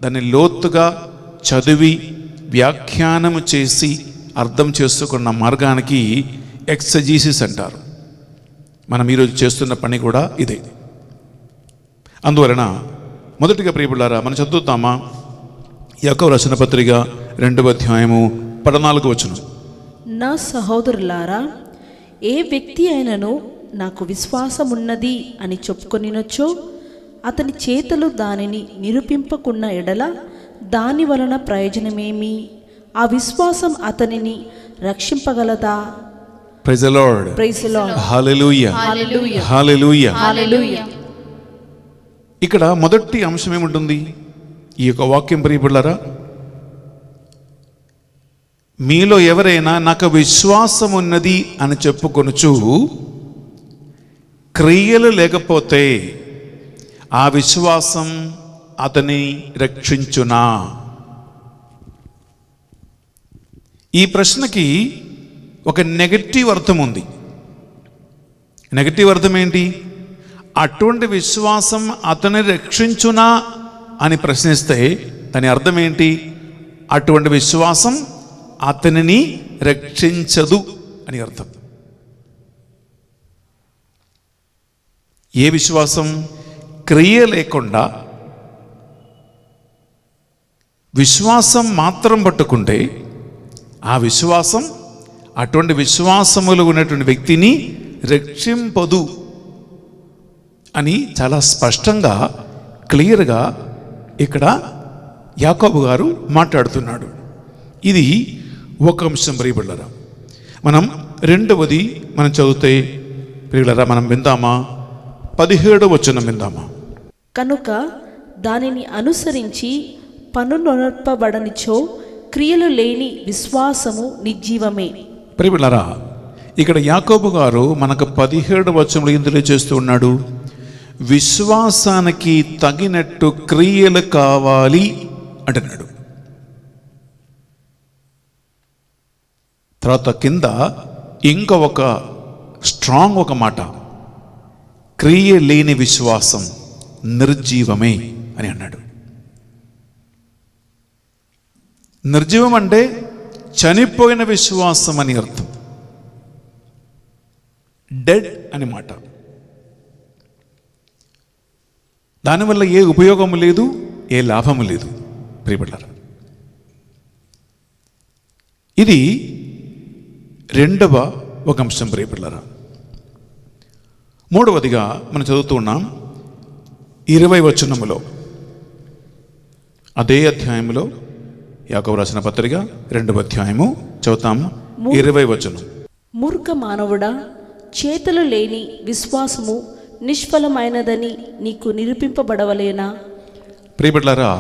దాన్ని లోతుగా చదివి వ్యాఖ్యానము చేసి అర్థం చేసుకున్న మార్గానికి ఎక్సజీసిస్ అంటారు. మనం ఈరోజు చేస్తున్న పని కూడా ఇదే. అందువలన మొదటిగా ప్రియబులారా, మనం చదువుతామా? యాకోబు రాసిన పత్రిక 2వ అధ్యాయము 14వ వచనం. నా సహోదరులారా, ఏ వ్యక్తి అయినను నాకు విశ్వాసమున్నది అని చెప్పుకొనినచో అతని చేతులు దానిని నిరూపింపకున్న ఎడల దాని వలన ప్రయోజనమేమి? ఆ విశ్వాసం అతనిని రక్షింపగలదా? Praise the lord. Praise the lord. Hallelujah, hallelujah, hallelujah. Hallelujah. ఇక్కడ మొదటి అంశం ఏముంటుంది ఈ యొక్క వాక్యం ప్రియబులారా? మీలో ఎవరైనా నాకు విశ్వాసం ఉన్నది అని చెప్పుకొనుచు క్రియలు లేకపోతే ఆ విశ్వాసం అతని రక్షించునా? ఈ ప్రశ్నకి ఒక నెగటివ్ అర్థం ఉంది. నెగటివ్ అర్థం ఏంటి? అటువంటి విశ్వాసం అతని రక్షించునా అని ప్రశ్నిస్తే దాని అర్థం ఏంటి? అటువంటి విశ్వాసం అతనిని రక్షించదు అని అర్థం. ఏ విశ్వాసం? క్రియ లేకుండా విశ్వాసం మాత్రం పట్టుకుంటే ఆ విశ్వాసం అటువంటి విశ్వాసములు ఉన్నటువంటి వ్యక్తిని రక్షింపదు అని చాలా స్పష్టంగా, క్లియర్గా ఇక్కడ యాకోబు గారు మాట్లాడుతున్నాడు. ఇది ఒక అంశం ప్రియబులారా. మనం రెండవది మనం చదివితే ప్రియులారా, మనం విందామా? 17వ వచనం విందామా? కనుక దానిని అనుసరించి పనునొనర్పబడనిచో క్రియలు లేని విశ్వాసము నిర్జీవమే. ప్రియబులారా, ఇక్కడ యాకోబు గారు మనకు 17వ వచనంలో ఏం తెలియజేస్తూ ఉన్నాడు? విశ్వాసానికి తగినట్టు క్రియలు కావాలి అంటున్నాడు. తర్వాత కింద ఇంకా ఒక స్ట్రాంగ్ ఒక మాట, క్రియ లేని విశ్వాసం నిర్జీవమే అని అన్నాడు. నిర్జీవం అంటే చనిపోయిన విశ్వాసం అని అర్థం. డెడ్ అని మాట. దానివల్ల ఏ ఉపయోగము లేదు, ఏ లాభము లేదు ప్రియబిడ్డలారా. ఇది రెండవ ఒక అంశం ప్రియబిడ్డలారా. మూడవదిగా మనం చదువుతూ ఉన్నాం 20వ వచనములో, అదే అధ్యాయంలో యాకోబు రాసిన పత్రిక 2వ అధ్యాయము చదువుతాము. 20వ వచనం. మూర్ఖ మానవుడా, చేతులు లేని విశ్వాసము నిష్ఫలమైనదని నీకు నిరూపింపబడవలేనా? ప్రియబిడ్డలారా,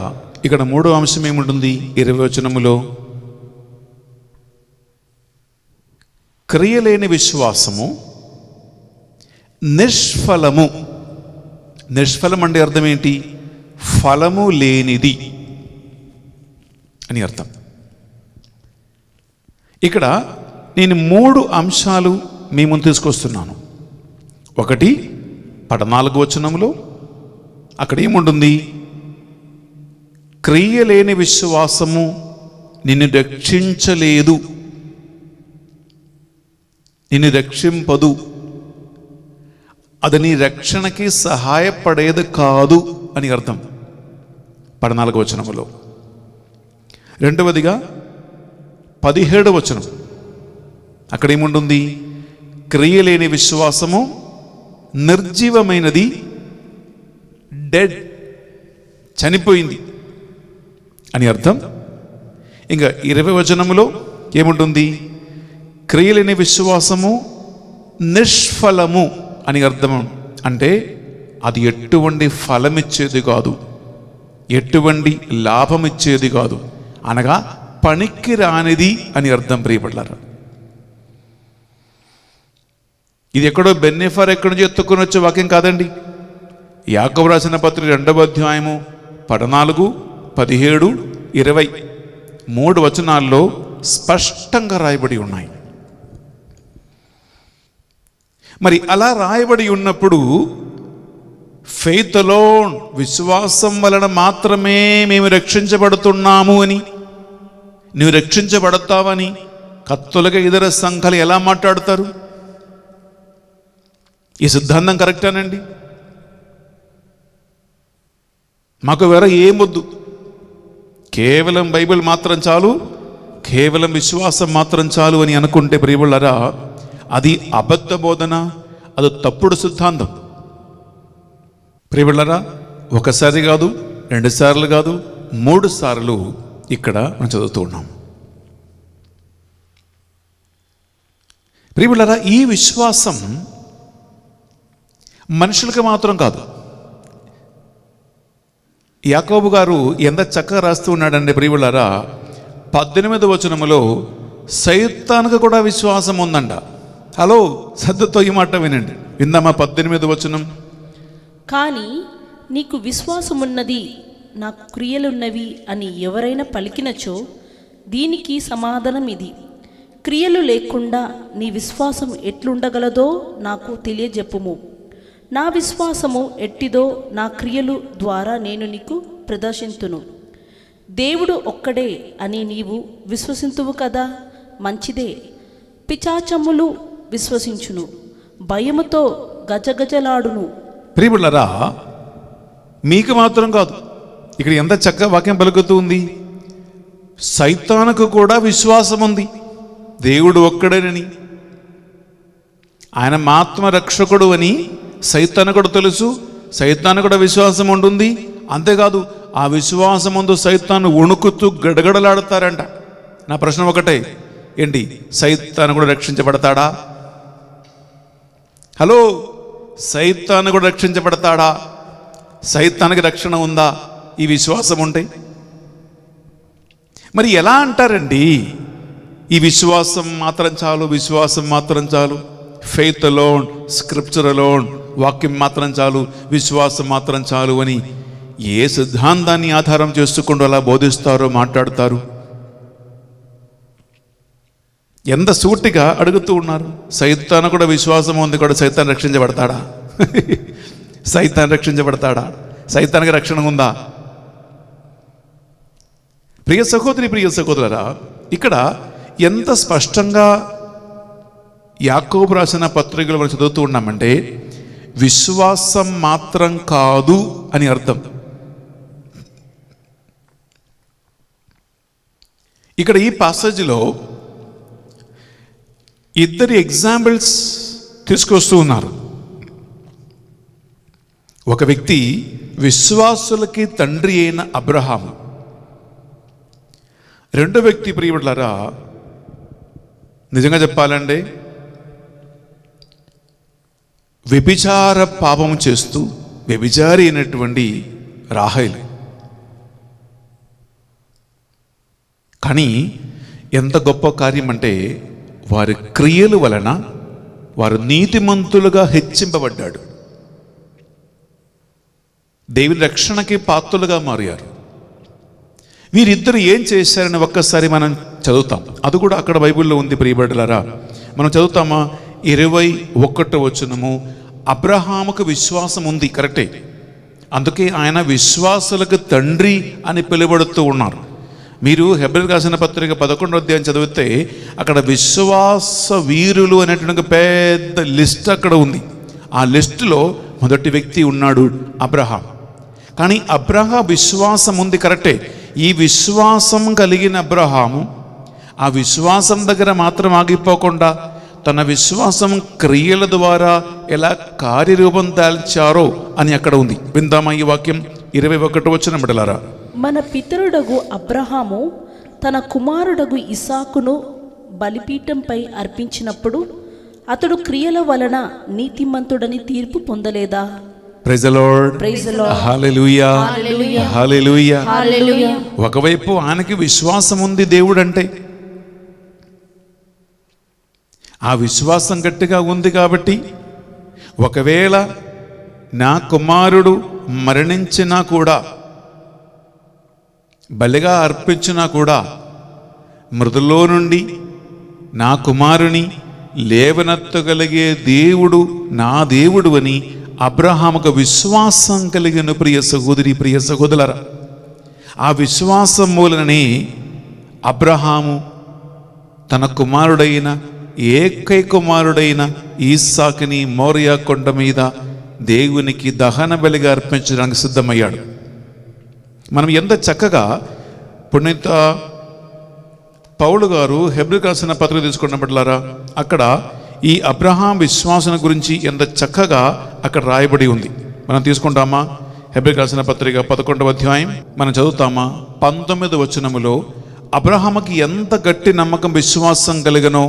ఇక్కడ మూడో అంశం ఏముంటుంది 20వ వచనములో? క్రియలేని విశ్వాసము నిష్ఫలము. నిష్ఫలం అంటే అర్థం ఏంటి? ఫలము లేనిది అని అర్థం. ఇక్కడ నేను 3 అంశాలు మీ ముందు తీసుకొస్తున్నాను. ఒకటి 14వ వచనంలో అక్కడ ఏముంటుంది? క్రియలేని విశ్వాసము నిన్ను రక్షించలేదు, నిన్ను రక్షింపదు. అది నీ రక్షణకి సహాయపడేది కాదు అని అర్థం 14వ వచనములో. రెండవదిగా 17వ వచనం, అక్కడ ఏముంటుంది? క్రియలేని విశ్వాసము నిర్జీవమైనది, డెడ్, చనిపోయింది అని అర్థం. ఇంకా 20వ వచనములో ఏముంటుంది? క్రియలేని విశ్వాసము నిష్ఫలము అని అర్థం. అంటే అది ఎటువంటి ఫలమిచ్చేది కాదు, ఎటువంటి లాభం ఇచ్చేది కాదు, అనగా పనికి రానిది అని అర్థం. ప్రియపడ్డారు, ఇది ఎక్కడో బెన్నెఫర్ ఎక్కడి నుంచి ఎత్తుకుని వచ్చే వాక్యం కాదండి. యాకోబు రాసిన పత్రిక 2వ అధ్యాయము 14, 17, 20 3 వచనాల్లో స్పష్టంగా రాయబడి ఉన్నాయి. మరి అలా రాయబడి ఉన్నప్పుడు ఫెయిత్ అలోన్, విశ్వాసం వలన మాత్రమే మేము రక్షించబడుతున్నాము అని, నువ్వు రక్షించబడతావని కత్తులుగా ఇతర సంఘాలు ఎలా మాట్లాడతారు? ఈ సిద్ధాంతం కరెక్టేనండి? మాకు వేరే ఏమొద్దు, కేవలం బైబిల్ మాత్రం చాలు, కేవలం విశ్వాసం మాత్రం చాలు అని అనుకుంటే ప్రియములారా, అది అబద్ధ బోధన, అది తప్పుడు సిద్ధాంతం. ప్రియములారా, ఒకసారి కాదు, 2 సార్లు కాదు, 3 సార్లు ఇక్కడ మనం చదువుతూ ఉన్నాం. ప్రియములారా, ఈ విశ్వాసం మనుషులకు మాత్రం కాదు. యాకోబు గారు ఎంత చక్కగా రాస్తూ ఉన్నాడండి ప్రియములారా. 18వ వచనములో సైతానికి కూడా విశ్వాసం ఉందంట. హలో, శ్రద్ధతో ఈ మాట వినండి, విందామా? 18వ వచనం, కానీ నీకు విశ్వాసమున్నది, నాకు క్రియలున్నవి అని ఎవరైనా పలికినచో దీనికి సమాధానం ఇది: క్రియలు లేకుండా నీ విశ్వాసం ఎట్లుండగలదో నాకు తెలియజెప్పుము. నా విశ్వాసము ఎట్టిదో నా క్రియలు ద్వారా నేను నీకు ప్రదర్శింతును. దేవుడు ఒక్కడే అని నీవు విశ్వసింతువు కదా, మంచిదే. పిచాచములు విశ్వసించును, భయముతో గజగజలాడును. ప్రియములారా, మీకు మాత్రం కాదు, ఇక్కడ ఎంత చక్కగా వాక్యం పలుకుతూ ఉంది. సైతానుకు కూడా విశ్వాసం ఉంది, దేవుడు ఒక్కడేనని, ఆయన మాత్మ రక్షకుడు అని సైతాను కూడా తెలుసు, సైతాను కూడా విశ్వాసం ఉంటుంది. అంతేకాదు, ఆ విశ్వాసం ముందు సైతాను వణుకుతూ గడగడలాడతారంట. నా ప్రశ్న ఒకటే, ఏంటి, సైతాను కూడా రక్షించబడతాడా? హలో, సైతాను కూడా రక్షించబడతాడా? సైతానికి రక్షణ ఉందా ఈ విశ్వాసం ఉంటే? మరి ఎలా అంటారండి ఈ విశ్వాసం మాత్రం చాలు, విశ్వాసం మాత్రం చాలు, ఫెయిత్ అలోన్, స్క్రిప్చర్ అలోన్, వాక్యం మాత్రం చాలు, విశ్వాసం మాత్రం చాలు అని ఏ సిద్ధాంతాన్ని ఆధారం చేసుకుంటూ అలా బోధిస్తారో, మాట్లాడతారు? ఎంత సూటిగా అడుగుతూ ఉన్నారు. సైతాను కూడా విశ్వాసం ఉంది, కూడా సైతాన్ని రక్షించబడతాడా? సైతాన్ని రక్షించబడతాడా? సైతానికి రక్షణ ఉందా? ప్రియ సహోదరి, ప్రియ సహోదరులారా, ఇక్కడ ఎంత స్పష్టంగా యాకోబు రాసిన పత్రికలు మనం చదువుతూ ఉన్నామంటే విశ్వాసం మాత్రం కాదు అని అర్థం. ఇక్కడ ఈ పాసేజ్లో 2 ఎగ్జాంపుల్స్ తీసుకొస్తూ ఉన్నారు. ఒక వ్యక్తి విశ్వాసులకి తండ్రి అయిన అబ్రహాము, రెండో వ్యక్తి ప్రియములారా, నిజంగా చెప్పాలంటే వ్యభిచార పాపం చేస్తూ వ్యభిచారి అయినటువంటి రాహేలు. కానీ ఎంత గొప్ప కార్యం అంటే వారి క్రియల వలన వారు నీతిమంతులుగా హెచ్చింపబడ్డాడు, దేవుని రక్షణకి పాత్రులుగా మారారు. వీరిద్దరు ఏం చేశారని ఒక్కసారి మనం చదువుతాం. అది కూడా అక్కడ బైబిల్లో ఉంది ప్రియబిడ్డలారా. మనం చదువుతామా? 21వ వచనము, అబ్రహాముకు విశ్వాసం ఉంది, కరెక్టే, అందుకే ఆయన విశ్వాసులకు తండ్రి అని పిలువబడుతూ ఉన్నారు. మీరు హెబ్రీయులకు రాసిన పత్రిక 11వ అధ్యాయం చదివితే అక్కడ విశ్వాస వీరులు అనేటువంటి పెద్ద లిస్ట్ అక్కడ ఉంది. ఆ లిస్టులో మొదటి వ్యక్తి ఉన్నాడు అబ్రహాం. కానీ అబ్రహాం విశ్వాసం ఉంది కరెక్టే. ఈ విశ్వాసం కలిగిన అబ్రహాము ఆ విశ్వాసం దగ్గర మాత్రం ఆగిపోకుండా తన విశ్వాసం క్రియల ద్వారా ఎలా కార్యరూపం దాల్చారో అని అక్కడ ఉంది. విందామా ఈ వాక్యం? 21 వచనం బిడ్డలారా. మన పితరుడగు అబ్రహాము తన కుమారుడగు ఇసాకును బలిపీఠంపై అర్పించినప్పుడు అతడు క్రియల వలన నీతిమంతుడని తీర్పు పొందలేదా? Praise the lord. Praise the lord. Hallelujah. Hallelujah. Hallelujah. ఒకవైపు ఆయనకి విశ్వాసం ఉంది దేవుడు అంటే, ఆ విశ్వాసం గట్టిగా ఉంది కాబట్టి ఒకవేళ నా కుమారుడు మరణించినా కూడా, బలిగా అర్పించినా కూడా మృతుల్లో నుండి నా కుమారుని లేవనెత్తగలిగే దేవుడు నా దేవుడు అని అబ్రహాముకు విశ్వాసం కలిగిన ప్రియ సహోదరి, ప్రియ సహోదరులారా. ఆ విశ్వాసం మూలనే అబ్రహాము తన కుమారుడైన ఏకైక కుమారుడైన ఈసాకుని మోరియా కొండ మీద దేవునికి దహన బలిగా అర్పించడానికి సిద్ధమయ్యాడు. మనం ఎంత చక్కగా పునీత పౌలు గారు హెబ్రీయులకు రాసిన పత్రిక తీసుకున్నట్లారా, అక్కడ ఈ అబ్రహాం విశ్వాసం గురించి ఎంత చక్కగా అక్కడ రాయబడి ఉంది. మనం తీసుకుంటామా? హెబ్రీయులకు రాసిన పత్రిక 11వ అధ్యాయం మనం చదువుతామా? 19వ వచనములో అబ్రహాముకి ఎంత గట్టి నమ్మకం, విశ్వాసం కలిగనో,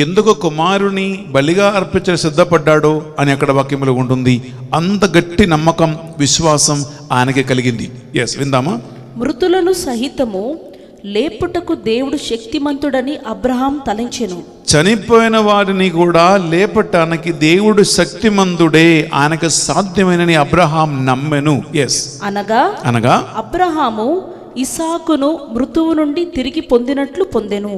ఎందుకు కుమారుని బలిగా అర్పించ సిద్ధపడ్డాడో అని అక్కడ వాక్యములో ఉంటుంది. అంత గట్టి నమ్మకం, విశ్వాసం ఆయనకి కలిగింది. విందామా? మృతులను సహితము లేపుటకు దేవుడు శక్తిమంతుడని అబ్రహాం తలంచెను. చనిపోయిన వారిని కూడా లేపటానికి దేవుడు శక్తిమంతుడే, ఆయనకు సాధ్యమైనని అబ్రహాం నమ్మెను. అనగా అబ్రహాము ఇసాకును మృతువు నుండి తిరిగి పొందినట్లు పొందెను.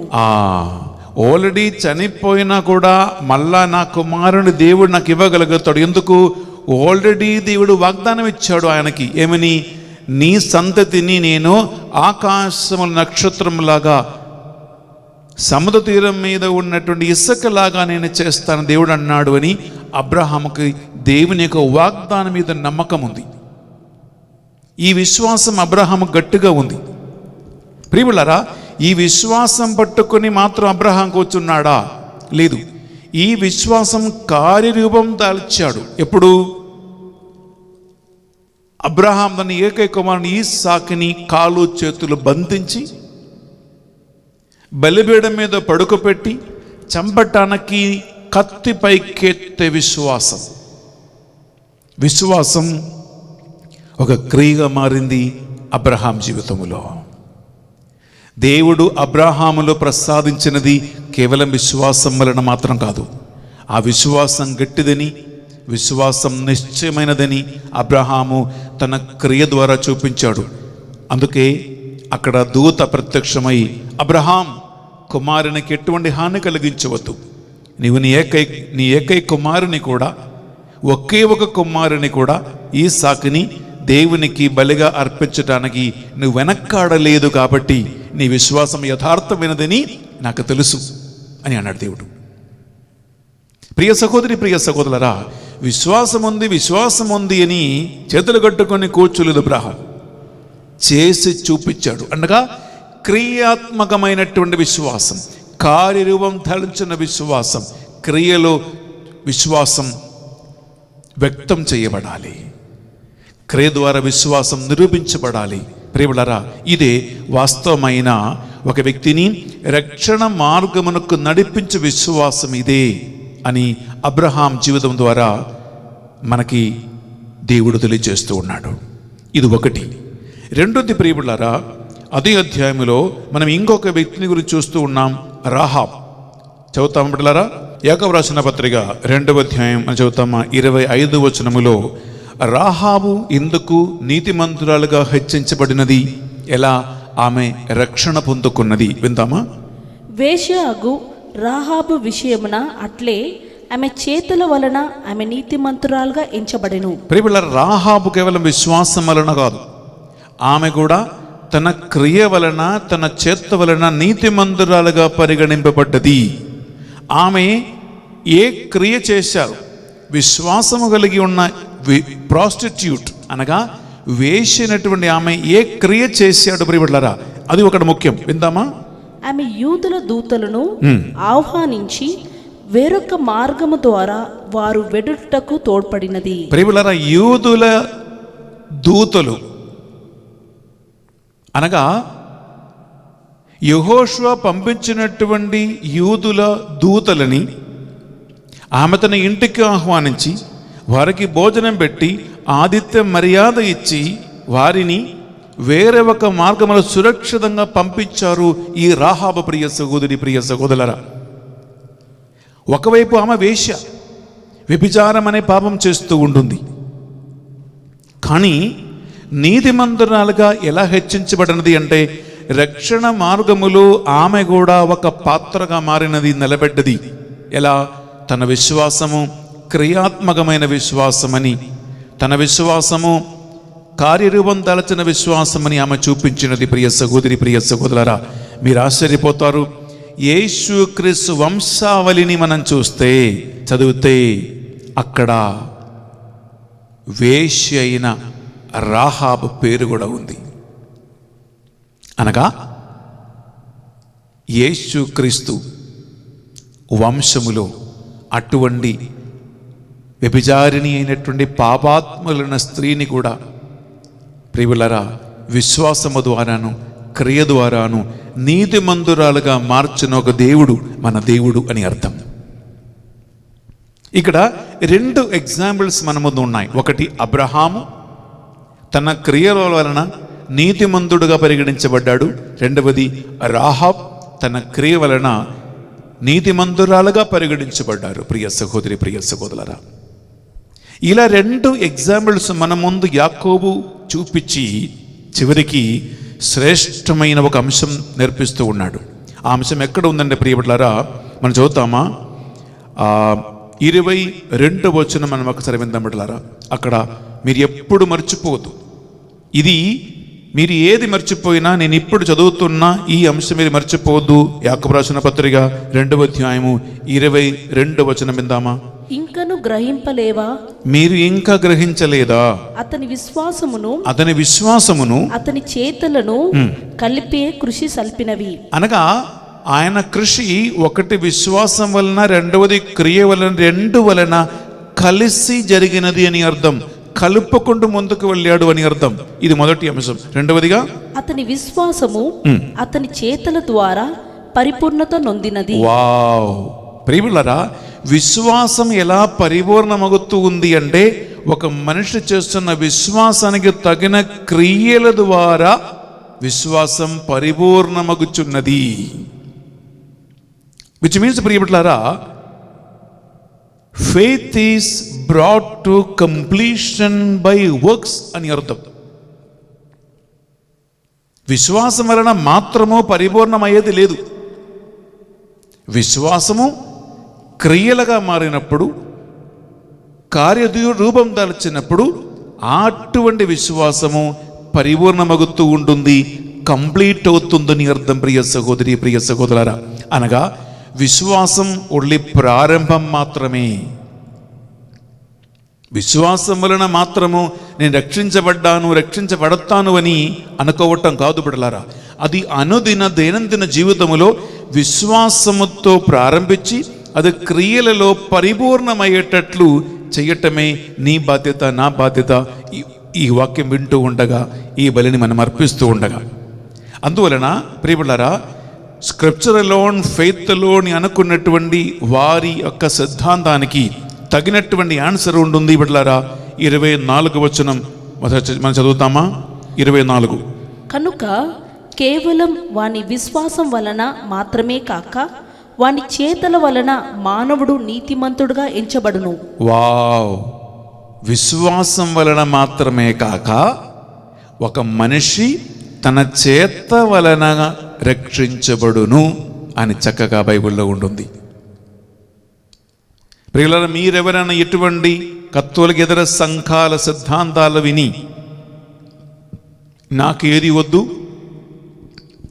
ఆల్రెడీ చనిపోయినా కూడా మళ్ళా నా కుమారుని దేవుడు నాకు ఇవ్వగలుగుతాడు. ఎందుకు? ఆల్రెడీ దేవుడు వాగ్దానం ఇచ్చాడు ఆయనకి. ఏమని? నీ సంతతిని నేను ఆకాశముల నక్షత్రంలాగా, సముద్ర తీరం మీద ఉన్నటువంటి ఇసుకలాగా నేను చేస్తాను దేవుడు అన్నాడు అని అబ్రహాముకి దేవుని యొక్క వాగ్దానం మీద నమ్మకం ఉంది. ఈ విశ్వాసం అబ్రహాము గట్టిగా ఉంది. ప్రియులారా, ఈ విశ్వాసం పట్టుకొని మాత్రం అబ్రహాం కూర్చున్నాడా? లేదు. ఈ విశ్వాసం కార్యరూపం దాల్చాడు. ఎప్పుడు? అబ్రహాం తన ఏకైక కుమారుని ఈసాకుని కాలు చేతులు బంధించి బలిపీఠం మీద పడుకోపెట్టి చంపటానికి కత్తిపైకెత్తే విశ్వాసం. విశ్వాసం ఒక క్రియగా మారింది అబ్రహాం జీవితంలో. దేవుడు అబ్రహాములో ప్రసాదించినది కేవలం విశ్వాసం వలన మాత్రం కాదు. ఆ విశ్వాసం గట్టిదని, విశ్వాసం నిశ్చయమైనదని అబ్రహాము తన క్రియ ద్వారా చూపించాడు. అందుకే అక్కడ దూత ప్రత్యక్షమై, అబ్రహాం, కుమారునికి ఎటువంటి హాని కలిగించవద్దు. నీవు నీ ఏకైక కుమారుని కూడా, ఒకే ఒక కుమారుని కూడా ఈసాకుని దేవునికి బలిగా అర్పించడానికి నువ్వు వెనక్కాడలేదు కాబట్టి నీ విశ్వాసం యథార్థమైనదని నాకు తెలుసు అని అన్నాడు దేవుడు. ప్రియ సహోదరి, ప్రియ సహోదరులారా, విశ్వాసం ఉంది అని చేతులు కట్టుకొని కూర్చోలేదు అబ్రహాం. చేసి చూపించాడు. అనగా క్రియాత్మకమైనటువంటి విశ్వాసం, కార్యరూపం ధరించిన విశ్వాసం, క్రియలో విశ్వాసం వ్యక్తం చేయబడాలి. క్రియ ద్వారా విశ్వాసం నిరూపించబడాలి. ప్రియములారా, ఇదే వాస్తవమైన ఒక వ్యక్తిని రక్షణ మార్గమునకు నడిపించే విశ్వాసం ఇదే అని అబ్రహాం జీవితం ద్వారా మనకి దేవుడు తెలియజేస్తూ ఉన్నాడు. ఇది ఒకటి. రెండోది ప్రియములారా, అదే అధ్యాయంలో మనం ఇంకొక వ్యక్తిని గురించి చూస్తూ ఉన్నాం, రాహాబ్. చదువుతాం బిడ్డలారా, యాకోబు రాసిన పత్రిక 2వ అధ్యాయం అని చదువుతామా? 25వ వచనములో రాహాబు ఎందుకు నీతిమంతురాలుగా హెచ్చించబడినది, ఎలా ఆమె రక్షణ పొందుకున్నది విందామా? వేశ్యగు రాహాబు విషయమున అట్లే ఆమె చేతుల వలన ఆమె నీతిమంతురాలుగా ఎంచబడెను. ప్రియములారా, రాహాబు కేవలం విశ్వాసం వలన కాదు, ఆమె కూడా తన క్రియ వలన, తన చేత వలన నీతిమంతురాలుగా పరిగణింపబడ్డది. ఆమె ఏ క్రియ చేశారు, విశ్వాసము కలిగి ఉన్న ప్రాస్టిట్యూట్ అనగా వేసినటువంటి ఆమె ఏ క్రియ చేశాడు ప్రియబిడ్డలారా, అది ఒకటి ముఖ్యం. విందామా? ఆమె యూదుల దూతలను ఆహ్వానించి వేరొక మార్గము ద్వారా వారు వెడుటకు తోడ్పడినది. ప్రియబిడ్డలారా, యూదుల దూతలు అనగా యెహోషువ పంపించినటువంటి యూదుల దూతలని ఆమె తన ఇంటికి ఆహ్వానించి వారికి భోజనం పెట్టి ఆతిథ్య మర్యాద ఇచ్చి వారిని వేరే ఒక మార్గంలో సురక్షితంగా పంపించారు ఈ రాహాబు ప్రియ సహోదరి, ప్రియ సహోదరులారా. ఒకవైపు ఆమె వేశ్య, వ్యభిచారం అనే పాపం చేస్తూ ఉంటుంది. కానీ నీతిమంతురాలుగా ఎలా హెచ్చించబడినది అంటే రక్షణ మార్గములో ఆమె కూడా ఒక పాత్రగా మారినది, నిలబెట్టది. ఎలా? తన విశ్వాసము క్రియాత్మకమైన విశ్వాసమని, తన విశ్వాసము కార్యరూపం దాల్చిన విశ్వాసమని ఆమె చూపించినది. ప్రియ సహోదరి, ప్రియ సహోదరులారా, మీరు ఆశ్చర్యపోతారు. యేసుక్రీస్తు వంశావళిని మనం చూస్తే, చదివితే అక్కడ వేశ్య అయిన రాహాబు పేరు కూడా ఉంది. అనగా యేసుక్రీస్తు వంశములో అటువంటి వ్యభిచారిణి అయినటువంటి పాపాత్ములైన స్త్రీని కూడా ప్రియులారా విశ్వాసము ద్వారాను క్రియ ద్వారాను నీతిమంతురాలుగా మార్చిన ఒక దేవుడు మన దేవుడు అని అర్థం. ఇక్కడ 2 ఎగ్జాంపుల్స్ మన ముందు ఉన్నాయి. ఒకటి అబ్రహాము తన క్రియల వలన నీతిమంతుడుగా పరిగణించబడ్డాడు. రెండవది రాహాబ్ తన క్రియ వలన నీతిమంతురాలుగా పరిగణించబడ్డారు. ప్రియ సహోదరి, ప్రియ సహోదరులారా, ఇలా 2 ఎగ్జాంపుల్స్ మన ముందు యాకోబు చూపించి చివరికి శ్రేష్టమైన ఒక అంశం నేర్పిస్తూ ఉన్నాడు. ఆ అంశం ఎక్కడ ఉందంటే ప్రియబిడ్డలారా, మనం చదువుతామా? 22వ వచనం మనం ఒకసారి విందాం బిడ్డలారా. అక్కడ మీరు ఎప్పుడు మర్చిపోవద్దు. ఇది మీరు ఏది మర్చిపోయినా నేను ఇప్పుడు చదువుతున్న ఈ అంశం మీరు మర్చిపోవద్దు. యాకోబు రాసిన పత్రిక 2వ అధ్యాయము 22వ వచనం విందామా? ఇంకను గ్రహింపలేవా? మీరు ఇంకా గ్రహించలేదా? అతని విశ్వాసమును అతని చేతలను కలిపే కృషి సల్పినవి. అనగా ఆయన కృషి ఒకటి విశ్వాసం వలన, రెండవది క్రియ వలన, 2 వలన కలిసి జరిగినది అని అర్థం. కలుపుకుంటూ ముందుకు వెళ్ళాడు అని అర్థం. ఇది మొదటి అంశం. రెండవదిగా అతని విశ్వాసము అతని చేతల ద్వారా పరిపూర్ణత నొందినది. వావ్! ప్రియములారా, విశ్వాసం ఎలా పరిపూర్ణమగుతూ ఉంది అంటే ఒక మనిషి చేస్తున్న విశ్వాసానికి తగిన క్రియల ద్వారా విశ్వాసం పరిపూర్ణమగుచున్నది. విచ్ మీన్స్ ప్రియములారా, faith is brought to completion by works అని అర్థం. విశ్వాసం వలన మాత్రము పరిపూర్ణమయ్యేది లేదు. విశ్వాసము క్రియలుగా మారినప్పుడు, కార్యరూపం దాల్చినప్పుడు అటువంటి విశ్వాసము పరిపూర్ణమగుతూ ఉంటుంది, కంప్లీట్ అవుతుందని అర్థం. ప్రియ సహోదరి, ప్రియ సహోదరులారా, అనగా విశ్వాసం ఓన్లీ ప్రారంభం మాత్రమే. విశ్వాసం వలన మాత్రము నేను రక్షించబడతాను అని అనుకోవటం కాదు బిడ్డలారా. అది అనుదిన దైనందిన జీవితములో విశ్వాసముతో ప్రారంభించి అది క్రియలలో పరిపూర్ణమయ్యేటట్లు చేయటమే నీ బాధ్యత, నా బాధ్యత. ఈ వాక్యం వింటూ ఉండగా, ఈ బలిని మనం అర్పిస్తూ ఉండగా, అందువలన ప్రియబిడ్డలారా, స్క్రిప్చర్ అలోన్, ఫెయిత్ అలోన్ అనుకున్నటువంటి వారి యొక్క సిద్ధాంతానికి తగినటువంటి ఆన్సర్ ఉంటుంది బిడ్డలారా. 24వ వచనం మనం చదువుతామా? 24. కనుక కేవలం వాని విశ్వాసం వలన మాత్రమే కాక వాని చేతల వలన మానవుడు నీతిమంతుడుగా ఎంచబడును. వావ్! విశ్వాసం వలన మాత్రమే కాక ఒక మనిషి తన చేత వలన రక్షించబడును అని చక్కగా బైబిల్లో ఉంటుంది. ప్రియులారా, మీరెవరైనా ఎటువంటి కత్తులకు ఎదుర సంఘాల సిద్ధాంతాలు విని నాకు ఏది వద్దు,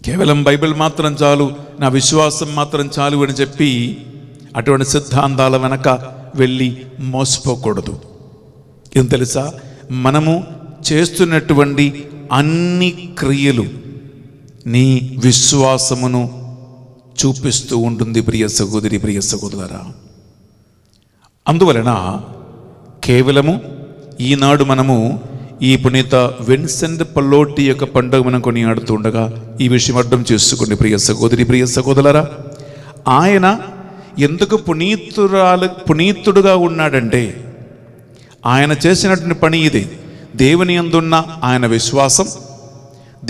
కేవలం బైబిల్ మాత్రం చాలు, నా విశ్వాసం మాత్రం చాలు అని చెప్పి అటువంటి సిద్ధాంతాల వెనక వెళ్ళి మోసపోకూడదు. ఏం తెలుసా, మనము చేస్తున్నటువంటి అన్ని క్రియలు నీ విశ్వాసమును చూపిస్తూ ఉంటుంది ప్రియ సహోదరి, ప్రియ సహోదరులారా. అందువలన కేవలము ఈనాడు మనము ఈ పునీత విన్సెంట్ పల్లోటి యొక్క పండుగ మనం కొనియాడుతూ ఉండగా ఈ విషయం అర్థం చేసుకోండి ప్రియ సహోదరి, ప్రియ సహోదరులారా. ఆయన ఎందుకు పునీతుడుగా ఉన్నాడంటే ఆయన చేసినటువంటి పని ఇది. దేవుని యందున్న ఆయన విశ్వాసం,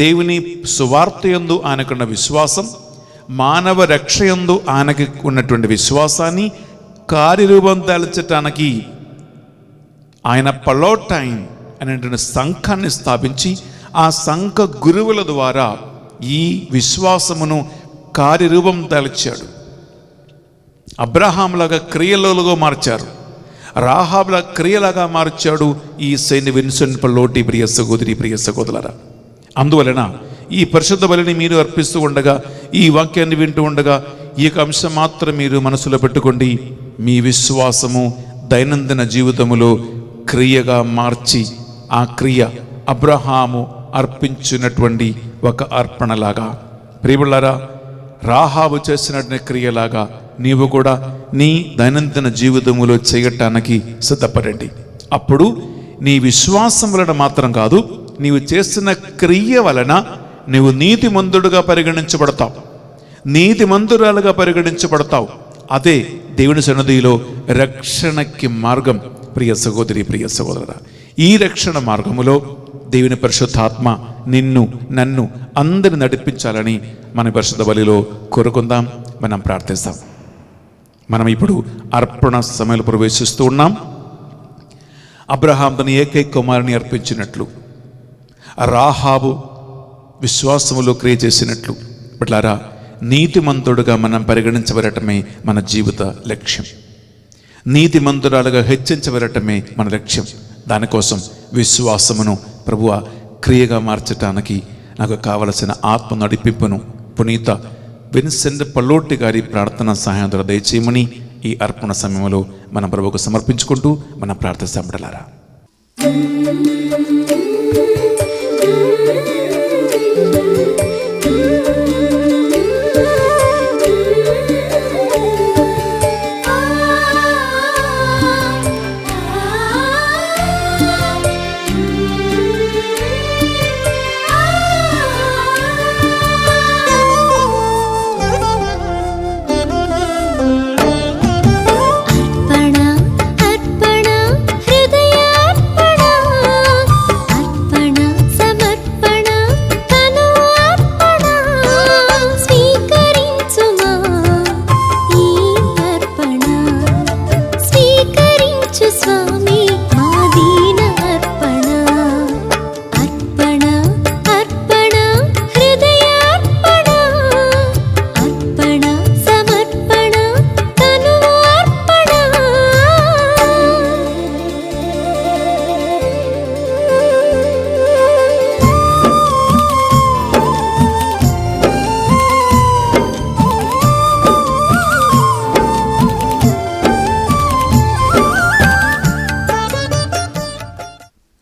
దేవుని సువార్త యందు ఆయనకున్న విశ్వాసం, మానవ రక్ష యందు ఆయనకి ఉన్నటువంటి విశ్వాసాన్ని కార్యరూపం దాల్చటానికి ఆయన పలోటైన్ అనేటువంటి సంఘాన్ని స్థాపించి ఆ సంఘ గురువుల ద్వారా ఈ విశ్వాసమును కార్యరూపం దాల్చాడు. అబ్రహాంలాగా క్రియలుగా మార్చారు, రాహాబుల క్రియలాగా మార్చాడు ఈ సెయింట్ విన్సెంట్ పల్లోటి ప్రియ సహోదరి, ప్రియ సహోదరులారా. అందువలన ఈ పరిశుద్ధ బలిని మీరు అర్పిస్తూ ఉండగా, ఈ వాక్యాన్ని వింటూ ఉండగా ఈ యొక్క అంశం మాత్రం మీరు మనసులో పెట్టుకోండి. మీ విశ్వాసము దైనందిన జీవితములో క్రియగా మార్చి ఆ క్రియ అబ్రహాము అర్పించినటువంటి ఒక అర్పణలాగా, ప్రియములారా, రాహాబు చేసినటువంటి క్రియలాగా నీవు కూడా నీ దైనందిన జీవితములో చేయటానికి సిద్ధపడండి. అప్పుడు నీ విశ్వాసం వలన మాత్రం కాదు, నీవు చేస్తున్న క్రియ వలన నీవు నీతిమంతుడుగా పరిగణించబడతావు, నీతిమంతురాలుగా పరిగణించబడతావు. అదే దేవుని సన్నిధిలో రక్షణకి మార్గం ప్రియ సహోదరి, ప్రియ సహోదరుడా. ఈ రక్షణ మార్గములో దేవుని పరిశుద్ధాత్మ నిన్ను నన్ను అందరిని నడిపించాలని మన పరిశుద్ధ బలిలో కోరుకుందాం. మనం ప్రార్థిస్తాం. మనం ఇప్పుడు అర్పణ సమయంలో ప్రవేశిస్తూ ఉన్నాం. అబ్రహాం తన ఏకైక కుమారుని అర్పించినట్లు, రాహాబు విశ్వాసములో క్రియ చేసినట్లు, బిడ్డలారా, నీతిమంతుడుగా మనం పరిగణించబడటమే మన జీవిత లక్ష్యం. నీతిమంతురాలుగా హెచ్చించబడటమే మన లక్ష్యం. దానికోసం విశ్వాసమును ప్రభువా క్రియగా మార్చటానికి నాకు కావలసిన ఆత్మ నడిపింపును పునీత విన్సెంట్ పల్లోటి గారి ప్రార్థన సహాయం ద్వారా దయచేయమని ఈ అర్పణ సమయంలో మన ప్రభువుకు సమర్పించుకుంటూ మనం ప్రార్థిస్తాం. బిడ్డలారా,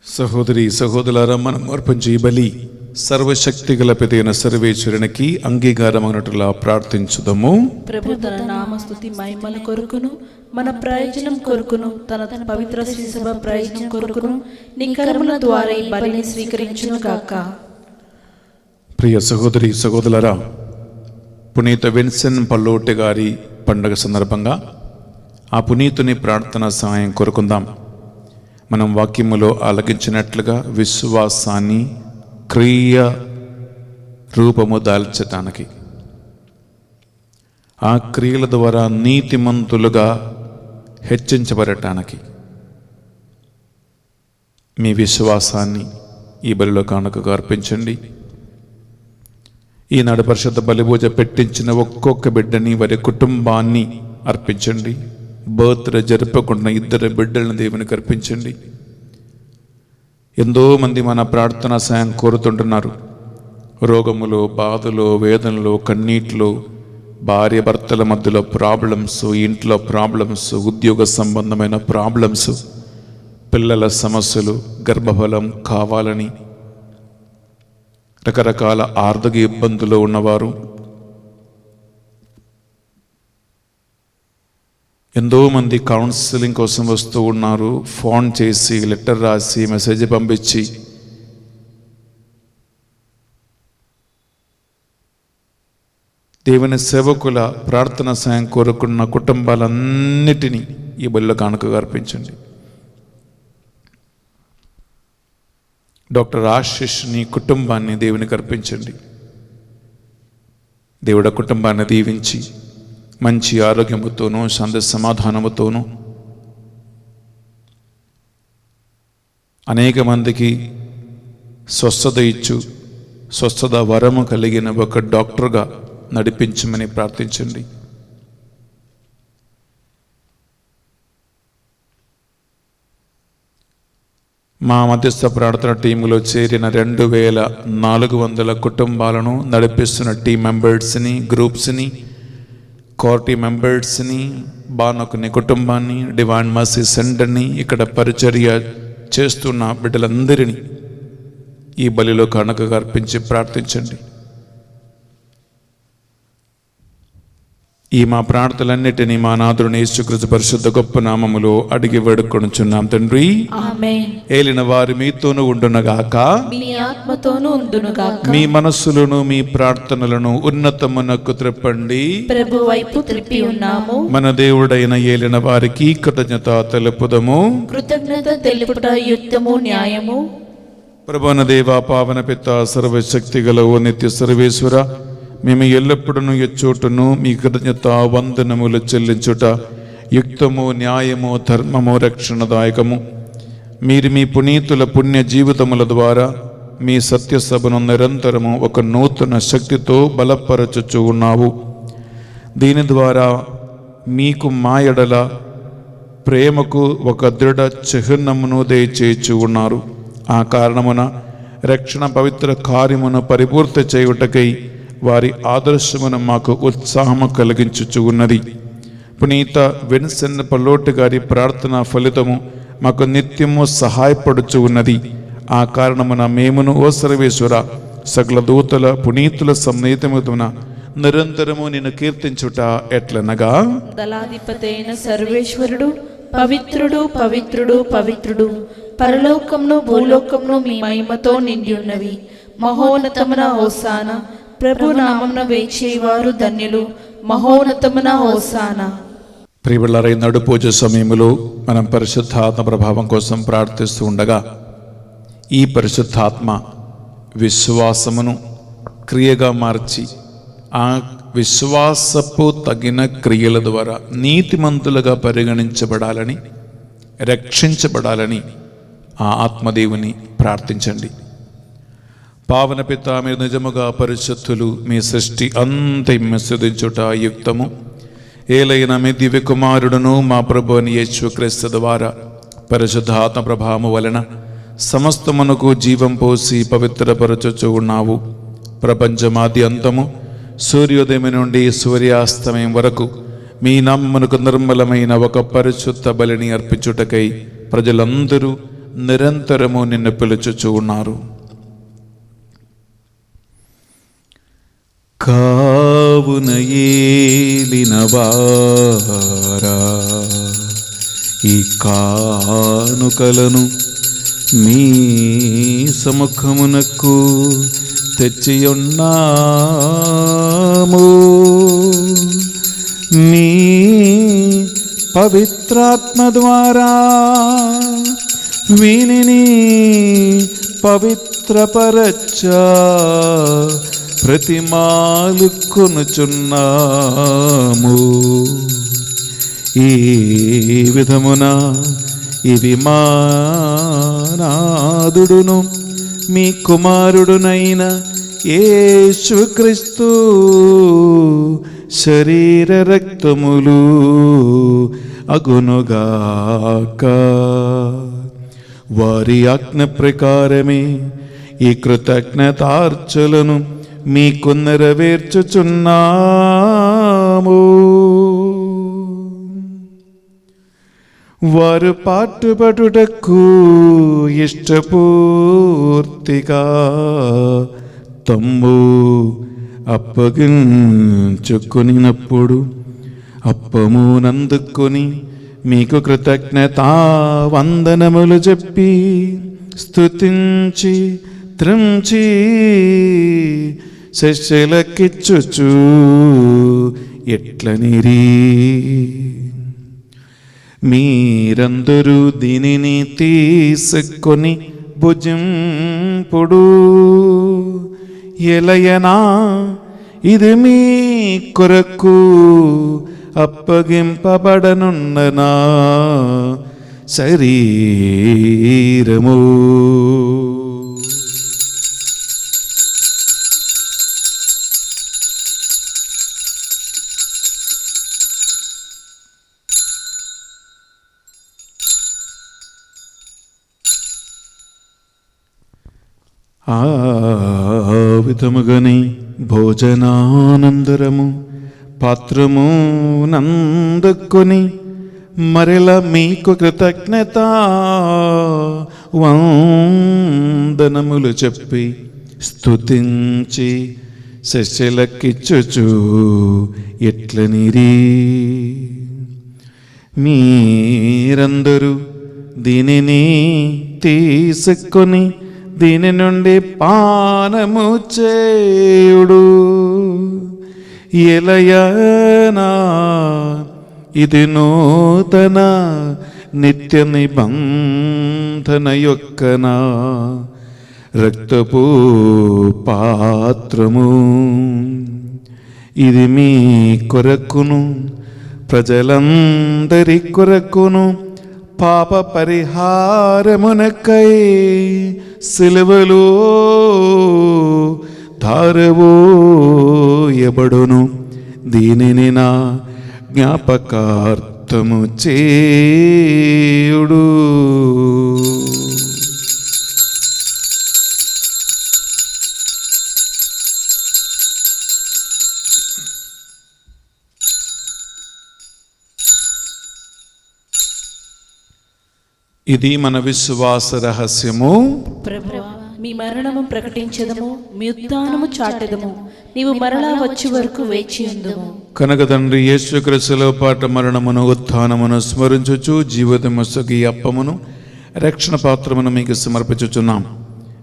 సహోదరి సహోదరులారా, మనం అర్పించే ఈ బలి సర్వశక్తి గల పితైన సర్వేశ్వరునికి అంగీకారమైనట్లుగా ప్రార్థించుదాము. ప్రభు తన నామస్తుతి మహిమల కొరకును మన ప్రయోజనం కొరకును తన పవిత్ర శ్రీసభ ప్రయోజనం కొరకును నీ కర్మల ద్వారా ఈ బలిని స్వీకరించును గాక. ప్రియ సహోదరి సహోదరులారా, పునీత విన్సెంట్ పల్లోటి గారి పండుగ సందర్భంగా ఆ పునీతుని ప్రార్థన సహాయం కోరుకుందాం. మనం వాక్యములో ఆలకించినట్లుగా విశ్వాసాన్ని క్రియ రూపము దాల్చటానికి, ఆ క్రియల ద్వారా నీతిమంతులుగా హెచ్చించబడటానికి మీ విశ్వాసాన్ని ఈ బలిలో కానుకగా అర్పించండి. ఈనాడు పరిశుద్ధ బలిపూజ పెట్టించిన ఒక్కొక్క బిడ్డని, వారి కుటుంబాన్ని అర్పించండి. బర్త్డే జరపకుండా 2 బిడ్డలను దేవునికి అర్పించండి. ఎంతోమంది మన ప్రార్థన సాయం కోరుతుంటున్నారు. రోగములో, బాధలో, వేదనలో, కన్నీటిలో భార్య భర్తల మధ్యలో ప్రాబ్లమ్స్, ఇంట్లో ప్రాబ్లమ్స్, ఉద్యోగ సంబంధమైన ప్రాబ్లమ్స్, పిల్లల సమస్యలు, గర్భఫలం కావాలని రకరకాల ఆర్థిక ఇబ్బందులు ఉన్నవారు, ఎంతోమంది కౌన్సిలింగ్ కోసం వస్తూ ఉన్నారు. ఫోన్ చేసి, లెటర్ రాసి, మెసేజ్ పంపించి దేవుని సేవకుల ప్రార్థన సాయం కోరుకున్న కుటుంబాలన్నిటినీ ఈ బలిలో కానుకగా అర్పించండి. డాక్టర్ ఆశిష్ని కుటుంబాన్ని దేవునికి అర్పించండి. దేవుడి కుటుంబాన్ని దీవించి మంచి ఆరోగ్యముతోనూ శాంతి సమాధానముతోనూ అనేక మందికి స్వస్థత ఇచ్చు, స్వస్థత వరము కలిగిన ఒక డాక్టర్గా నడిపించమని ప్రార్థించండి. మా మధ్యస్థ ప్రార్థన టీములో చేరిన 2400 కుటుంబాలను నడిపిస్తున్న టీం మెంబర్స్ని, గ్రూప్స్ని, కోర్ టీం మెంబర్స్ని, బానొకని కుటుంబాన్ని, డివైన్ మర్సీ సెంటర్ని, ఇక్కడ పరిచర్య చేస్తున్న బిడ్డలందరినీ ఈ బలిలో కానుకగా అర్పించి ప్రార్థించండి. ఈ మా ప్రార్థనలన్నిటినీ మా నాథుని యేసుక్రీస్తు పరిశుద్ధ గొప్ప నామములో అడిగి వేడుకొనుచున్నాం తండ్రి. ఆమేన్. ఏలిన వారి మీతోనూ ఉండునుగాక, మీ ఆత్మతోనూ ఉండునుగాక. మీ మనస్సులను, మీ ప్రార్థనలను ఉన్నతమునకు త్రిప్పండి. ప్రభు వైపు త్రిప్పి ఉన్నాము. మన దేవుడైన ఏలిన వారికి కృతజ్ఞత తెలుపుదము. కృతజ్ఞత తెలుపుట యుక్తము, న్యాయము. ప్రభువైన దేవ, పావన పిత, సర్వశక్తి గల ఓ నిత్య సర్వేశ్వర, మేము ఎల్లప్పుడూ ఎచ్చోటును మీ కృతజ్ఞత వందనములు చెల్లించుట యుక్తము, న్యాయము, ధర్మము, రక్షణదాయకము. మీరు మీ పునీతుల పుణ్య జీవితముల ద్వారా మీ సత్యసభను నిరంతరము ఒక నూతన శక్తితో బలపరచుచు ఉన్నావు. దీని ద్వారా మీకు మా ఎడల ప్రేమకు ఒక దృఢ చిహ్నమును దయచేయచు ఉన్నారు. ఆ కారణమున రక్షణ పవిత్ర కార్యమును పరిపూర్తి చేయుటకై వారి ఆదర్శమును మాకు ఉత్సాహము కలిగించుచు ఉన్నది. పునీత విన్సెంట్ పల్లోటి గారి ప్రార్థన ఫలితము మాకు నిత్యము సహాయపడుచు ఉన్నది. ఆ కారణమున మేమును ఓ సర్వేశ్వర సకల దూతల పునీతుల సన్నిహితమున నిరంతరము నిన్ను కీర్తించుట ఎట్లనగా, దళాధిపతి అయిన సర్వేశ్వరుడు పవిత్రుడు, పవిత్రుడు, పవిత్రుడు, పరలోకమును భూలోకమును మీ మహిమతో నిండి ఉన్నవి. మహోన్నతమున హోసానా. ప్రభు నామమున వేచేవారు ధన్యులు. మహోన్నతమున హోసానా. ప్రియబిళ్ళారా, నడు పూజ సమయంలో మనం పరిశుద్ధాత్మ ప్రభావం కోసం ప్రార్థిస్తూ ఉండగా ఈ పరిశుద్ధాత్మ విశ్వాసమును క్రియగా మార్చి ఆ విశ్వాసపు తగిన క్రియల ద్వారా నీతిమంతులుగా పరిగణించబడాలని, రక్షించబడాలని ఆ ఆత్మదేవుని ప్రార్థించండి. పావన పిత, మీరు నిజముగా పరిశుద్ధులు, మీ సృష్టి అంతైమ్య స్తుతించుట యుక్తము. ఏలైన మీ దివ్య కుమారుడును మా ప్రభు అని యేసుక్రీస్తు ద్వారా పరిశుద్ధాత్మ ప్రభావము వలన సమస్తమునకు జీవం పోసి పవిత్రపరచుచు ఉన్నావు. ప్రపంచమాది అంతము సూర్యోదయం నుండి సూర్యాస్తమయం వరకు మీ నామమునకు నిర్మలమైన ఒక పరిశుద్ధ బలిని అర్పించుటకై ప్రజలందరూ నిరంతరము నిన్ను పిలుచుచు ఉన్నారు. కావున ఏలినవారా, ఈ కానుకలను మీ సముఖమునకు తెచ్చియున్నాము. మీ పవిత్రాత్మ ద్వారా వీనిని పవిత్రపరచా ప్రతిమాలు కొనుచున్నాము. ఈ విధమున ఇది మా నాదుడును మీ కుమారుడునైన యేసుక్రీస్తు శరీర రక్తములు అగునుగాక. వారి ఆజ్ఞ ప్రకారమే ఈ కృతజ్ఞతార్చలను మీకు నెరవేర్చుచున్నాము. ఉన్నాము. వారు పాటుపడుటకు ఇష్టపూర్తిగా తమ్ము అప్పగించుకొనినప్పుడు అప్పమునందుకొని మీకు కృతజ్ఞతా వందనములు చెప్పి స్తుతించి త్రంచి శిష్యులకిచ్చుచు ఎట్లనిరి, మీరందరూ దీనిని తీసుకొని భుజింపుడు. ఎలయనా ఇది మీ కొరకు అప్పగింపబడనున్న నా శరీరము. ఆ విధముగని భోజనానందరము పాత్రము నందుకొని మరల మీకు కృతజ్ఞత వందనములు చెప్పి స్తుతించి శిష్యులకిచ్చుచు ఎట్లనిరి, మీరందరూ దీనిని తీసుకొని దీని నుండి పానము చేయుడు. ఎలయనా ఇది నూతన నిత్య నిబంధన యొక్కన రక్తపు పాత్రము. ఇది మీ కొరకును ప్రజలందరి కొరకును పాప పరిహారమునకై సిలువలో ధారవోయబడును. దీనిని నా జ్ఞాపకార్థము చేయుడు. ఇది మన విశ్వాస రహస్యము. ప్రభువా, మీ మరణము ప్రకటించదము, మీ ఉత్థానము చాటెదము. నీవు మరలా వచ్చే వరకు వేచి ఉందుము. కనుక తండ్రి యేసుక్రీస్తులో పాట మరణమును ఉత్థానమును స్మరించుచు జీవితమొసగి అప్పమును రక్షణ పాత్రమును మీకు సమర్పించుచున్నాం.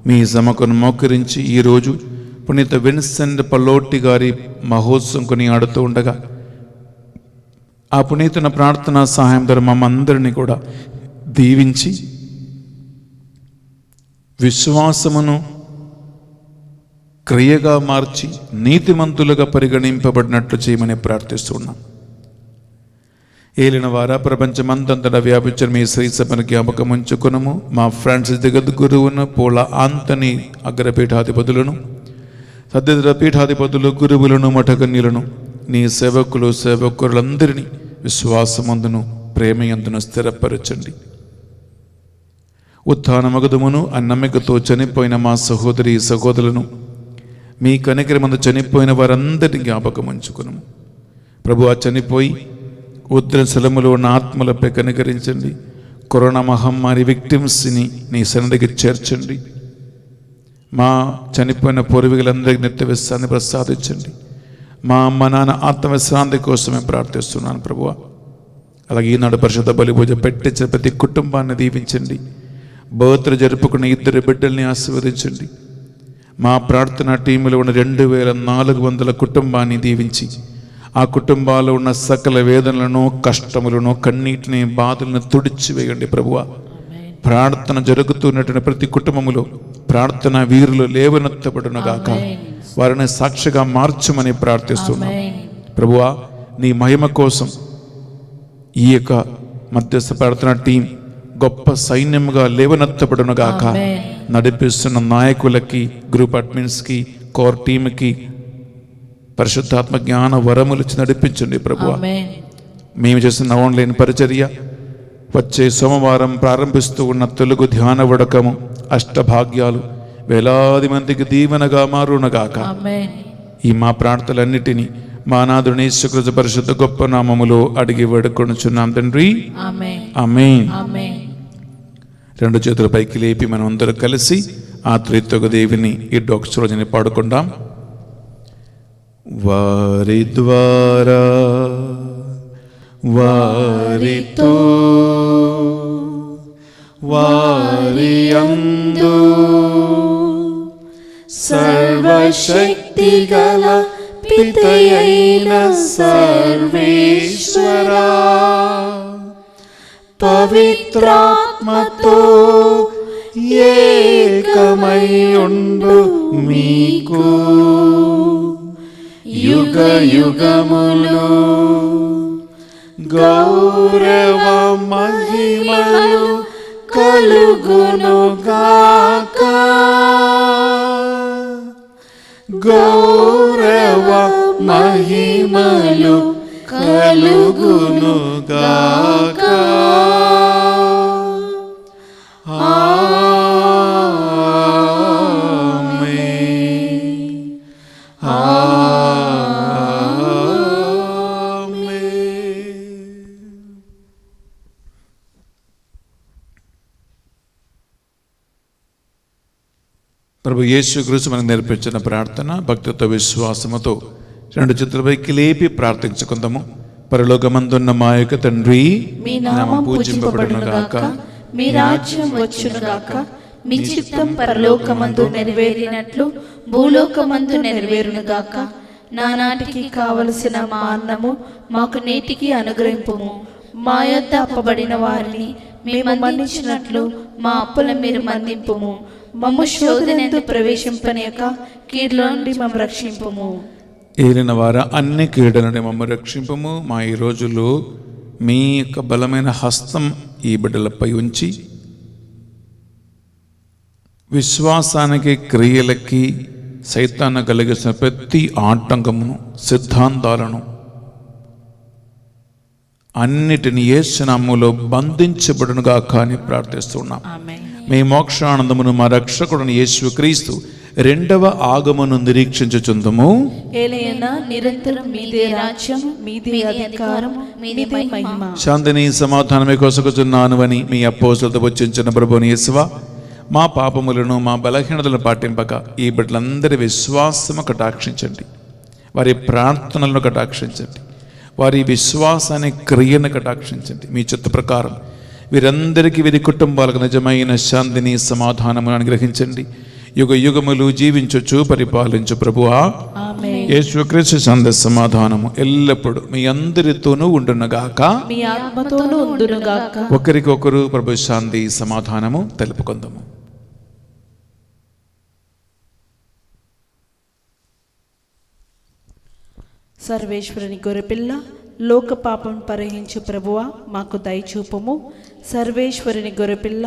మీ సమకును మోకరించి ఈరోజు పునీత విన్సెంట్ పల్లోటి గారి మహోత్సవం కొని ఆడుతూ ఉండగా ఆ పునీతున ప్రార్థనా సహాయం ద్వారా మమ్మందరినీ కూడా దీవించి విశ్వాసమును క్రియగా మార్చి నీతిమంతులుగా పరిగణింపబడినట్లు చేయమని ప్రార్థిస్తున్నాం. ఏలిన వారా ప్రపంచమంతంతటా వ్యాపించిన మీ శ్రీసభను జ్ఞాపకం ఉంచుకునము. మా ఫ్రాన్సిస్ జగద్గురువును పోల ఆంతని అగ్రపీఠాధిపతులను సద్యత పీఠాధిపతులు గురువులను మఠకన్యులను నీ సేవకులు సేవకులందరినీ విశ్వాసమందును ప్రేమయందును స్థిరపరచండి. ఉత్థానమగదుమును అన్నమికతో చనిపోయిన మా సహోదరి సహోదరులను మీ కనికరమందు చనిపోయిన వారందరినీ జ్ఞాపకం ఉంచుకును. ప్రభు ఆ చనిపోయి ఉద్రశలములో ఉన్న ఆత్మలపై కనికరించండి. కరోనా మహమ్మారి విక్టిమ్స్ని నీ సన్నిధికి చేర్చండి. మా చనిపోయిన పూర్వీకులందరికీ నిత్య విశ్రాంతి ప్రసాదించండి. మా అమ్మ నాన్న ఆత్మవిశ్రాంతి కోసమే ప్రార్థిస్తున్నాను ప్రభువా. అలాగే ఈనాడు పరిశుద్ధ బలి పూజ పెట్టించిన ప్రతి కుటుంబాన్ని దీవించండి. బర్త్డే జరుపుకున్న 2 బిడ్డల్ని ఆశీర్వదించండి. మా ప్రార్థన టీములో ఉన్న 2400 కుటుంబాన్ని దీవించి ఆ కుటుంబాల్లో ఉన్న సకల వేదనలను కష్టములను కన్నీటిని బాధలను తుడిచివేయండి ప్రభువా. ప్రార్థన జరుగుతున్నటువంటి ప్రతి కుటుంబములో ప్రార్థన వీరులు లేవనెత్తబడునుగాక. వారిని సాక్షిగా మార్చమని ప్రార్థిస్తున్నాం ప్రభువా. నీ మహిమ కోసం ఈ యొక్క మధ్యస్థ ప్రార్థన టీం గొప్ప సైన్యముగా లేవనెత్తబడునుగాక. నడిపిస్తున్న నాయకులకి, గ్రూప్ అడ్మిన్స్కి, కోర్ టీమ్కి పరిశుద్ధాత్మ జ్ఞాన వరములిచ్చి నడిపించండి ప్రభువా. మేము చేస్తున్న ఆన్లైన్ పరిచర్య వచ్చే సోమవారం ప్రారంభిస్తూ ఉన్న తెలుగు ధ్యాన వడకము అష్టభాగ్యాలు వేలాది మందికి దీవెనగా మారునగాక. ఈ మా ప్రార్థనలన్నిటినీ మా నాథుని యేసుక్రీస్తు పరిశుద్ధ గొప్ప నామములో అడిగి వేడుకొనుచున్నాం తండ్రి. ఆమేన్. ఆమేన్. ఆమేన్. రెండు చేతుల పైకి లేపి మనం అందరూ కలిసి ఆ త్రిత్వక దేవిని ఈ డోక్స్రోజుని పాడుకుందాం. వారి ద్వారా వారితో వారి యందు సర్వశక్తి గల పితయైన సర్వేశ్వరా, పవిత్రాత్మతో ఏకమై ఉండు మీకు యుగ యుగములు గౌరవ మహిమలు కలుగునుగాక. గౌరవ మహిమలు కలుగునుగాక. ప్రభు యేసుక్రీస్తు మనకు నేర్పించిన ప్రార్థన భక్తితో విశ్వాసముతో రెండు చేతులపైకి లేపి ప్రార్థించుకుందాము. పరలోకమందున్న మా యొక్క తండ్రి, మీ నామం పూజింపబడునుగాక, మీ రాజ్యం వచ్చునుగాక, మీ చిత్తం పరలోకమందు నెరవేరినట్లు భూలోకమందు నెరవేరునుగాక. నానాటికి కావలసిన మా అన్నము మాకు నేటికి అనుగ్రహింపుము. మా యొద్ద అప్పబడిన వారిని మేము మన్నించినట్లు మా అప్పుల మీరు మన్నింపుము. మమ్ము శోధనయందు ప్రవేశింపనీయక కీడులో నుండి మమ్ము రక్షింపుము. ఏలిన వార అన్ని కీడుల నుండి మమ్ము రక్షింపము. మా ఈ రోజుల్లో మీ యొక్క బలమైన హస్తం ఈ బిడ్డలపై ఉంచి విశ్వాసానికి క్రియలకి సైతాన్ని కలిగిస్తున్న ప్రతి ఆటంకమును సిద్ధాంతాలను అన్నిటిని యేసు నామములో బంధించబడునుగా కానీ ప్రార్థిస్తున్నాం. మీ మోక్షానందమును మా రక్షకుడుని యేసుక్రీస్తు రెండవ ఆగమను నిరీక్షించుచుందుము. ఏలయనా నిరంతరం మీదే రాజ్యం, మీదే అధికారం, మీదే మహిమ. శాంతిని సమాధానమే కొసగుచున్నాను అని మీ అపోస్తలులతో వచ్చించిన ప్రభువుని యేసువా, మా పాపములను మా బలహీనతలను పాటింపక ఈ బిడ్డలందరి విశ్వాసము కటాక్షించండి, వారి ప్రార్థనలను కటాక్షించండి, వారి విశ్వాసాన్ని క్రియను కటాక్షించండి. మీ చిత్త ప్రకారం వీరందరికీ వీరి కుటుంబాలకు నిజమైన శాంతిని సమాధానమును అనుగ్రహించండి. యుగ యుగములు జీవించొచ్చు పరిపాలించు ప్రభువా. యేసుక్రీస్తు శాంతి సమాధానము ఎల్లప్పుడు మీ అందరితోనూ ఉండునుగాక, మీ ఆత్మతోనూ ఉండునుగాక. ఒకరికొకరు ప్రభు శాంతి సమాధానము తెలుపుకుందాము. సర్వేశ్వరుని గొర్రెపిల్ల, లోక పాపం పరిహరించు ప్రభువా మాకు దయచూపుము. సర్వేశ్వరుని గొర్రెపిల్ల,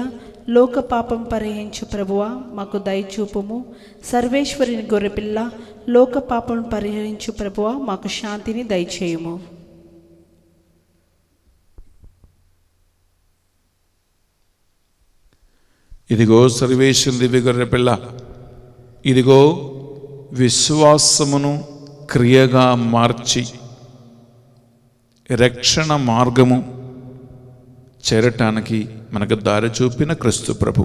లోక పాపం పరిహరించు ప్రభువా మాకు దయచూపుము. సర్వేశ్వరుని గొర్రెపిల్ల, లోక పాపం పరిహరించు ప్రభువా మాకు శాంతిని దయచేయుము. ఇదిగో సర్వేశ్వరుని దివ్య గొర్రెపిల్ల, ఇదిగో విశ్వాసమును క్రియగా మార్చి రక్షణ మార్గము చేరటానికి మనకు దారి చూపిన క్రీస్తు ప్రభు.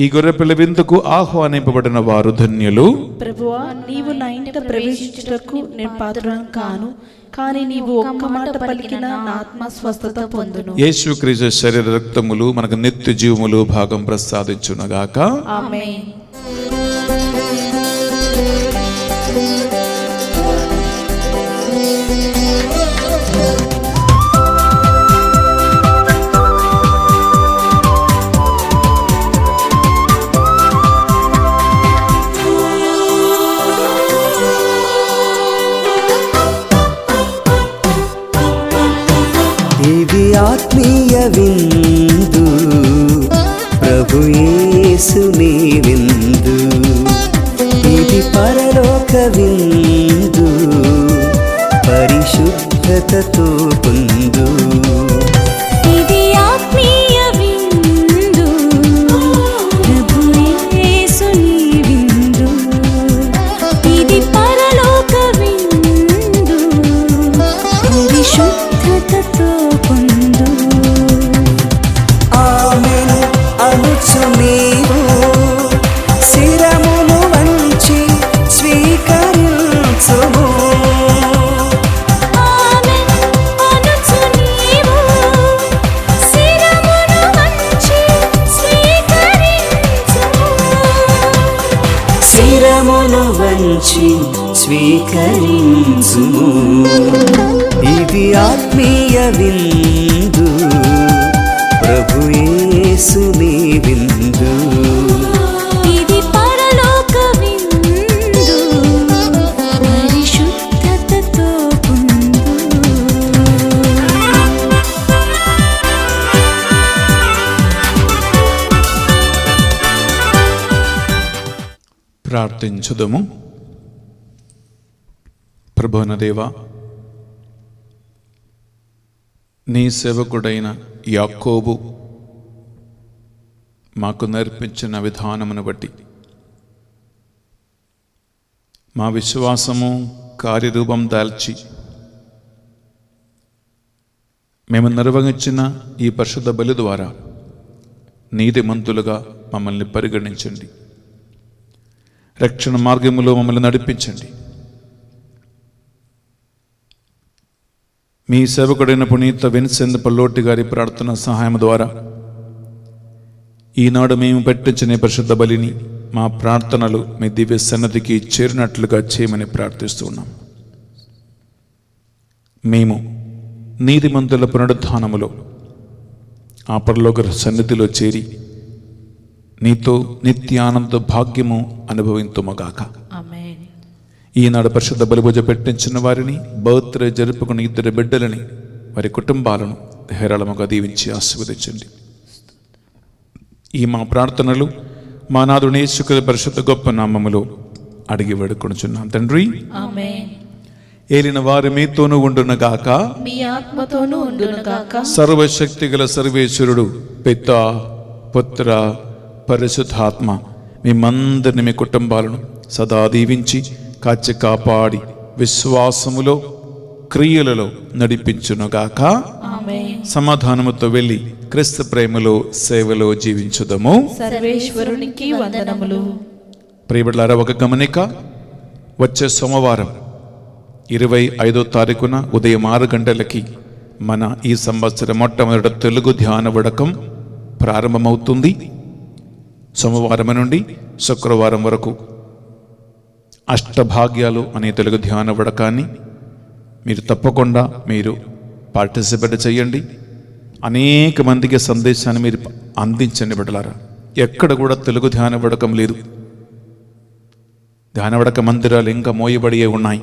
ఈ గొర్రెపిల్ల విందుకు ఆహ్వానింపబడిన వారు ధన్యులు. ప్రభువా, నీవు నా ఇంట ప్రవేశించుటకు నేను పాత్రను కాను, కానీ నీవు ఒక్క మాట పలికిన నా ఆత్మ స్వస్థత పొందును. యేసుక్రీస్తు శరీర రక్తములు మనకు నిత్య జీవములు భాగం ప్రసాదించునగాక. ఆమేన్. ఇది ఆత్మీయ విందు, ప్రభు యేసుని విందు. ఇది పరలోక విందు, పరిశుద్ధతతో పొందు. ఇది ఆత్మీయ విందు, ప్రభు యేసుని విందు. ఇది పరలోక విందు, నుంచి స్వీకరించుము. ఇది ఆత్మీయ విందు, ప్రభు యేసుని విందు. ఇది పరలోక విందు, పరిశుద్ధతతో పొందు. ప్రార్థించుదము. ప్రభువైన దేవా, నీ సేవకుడైన యాకోబు మాకు నేర్పించిన విధానమును బట్టి మా విశ్వాసము కార్యరూపం దాల్చి మేము నిర్వహించిన ఈ పరిశుద్ధ బలి ద్వారా నీతిమంతులుగా మమ్మల్ని పరిగణించండి. రక్షణ మార్గములో మమ్మల్ని నడిపించండి. మీ సేవకుడైన పునీత విన్సెంట్ పల్లోటి గారి ప్రార్థన సహాయం ద్వారా ఈనాడు మేము పెట్టించిన పరిశుద్ధ బలిని మా ప్రార్థనలు మీ దివ్య సన్నదికి చేరినట్లుగా చేయమని ప్రార్థిస్తున్నాం. మేము నీతిమంతుల పునరుద్ధానములో ఆ పరలోక సన్నిధిలో చేరి నీతో నిత్యానంద భాగ్యము అనుభవింతుమగాక. ఆమేన్. ఈనాడు పరిశుద్ధ బలిభుజ పెట్టించిన వారిని, బర్త్డే జరుపుకుని 2 బిడ్డలని, వారి కుటుంబాలను హేరళముగా దీవించి ఆశీర్వదించండి. ఈ మా ప్రార్థనలు మా నాథుని యేసుక్రీస్తు పరిశుద్ధ గొప్ప నామములో అడిగి వేడుకొనుచున్నాం తండ్రి. ఆమేన్. ఏలిన వారి మీతోనూ ఉండునగాక. మీ ఆత్మతోనూ ఉండునుగాక. సర్వశక్తి గల సర్వేశ్వరుడు పితా, పుత్ర, పరిశుద్ధాత్మ మిమ్మందరిని, మీ కుటుంబాలను సదా దీవించి కాచి కాపాడి విశ్వాసములో క్రియలలో నడిపించునుగాక. ఆమేన్. సమాధానముతో వెళ్ళి క్రీస్తు ప్రేమలో సేవలో జీవించుదము. సర్వేశ్వరునికి వందనములు. ప్రియబిడ్డలారా, ఒక గమనిక. వచ్చే సోమవారం 25వ తారీఖున ఉదయం 6 గంటలకి మన ఈ సంవత్సరం మొట్టమొదటి తెలుగు ధ్యాన వడకం ప్రారంభమవుతుంది. సోమవారం నుండి శుక్రవారం వరకు అష్టభాగ్యాలు అనే తెలుగు ధ్యాన వడకాన్ని మీరు తప్పకుండా పార్టిసిపేట్ చేయండి. అనేక మందికి సందేశాన్ని మీరు అందించండి. బిడ్డలారా, ఎక్కడ కూడా తెలుగు ధ్యాన వడకం లేదు. ధ్యాన వడక మందిరాలు ఇంకా మోయబడి ఉన్నాయి.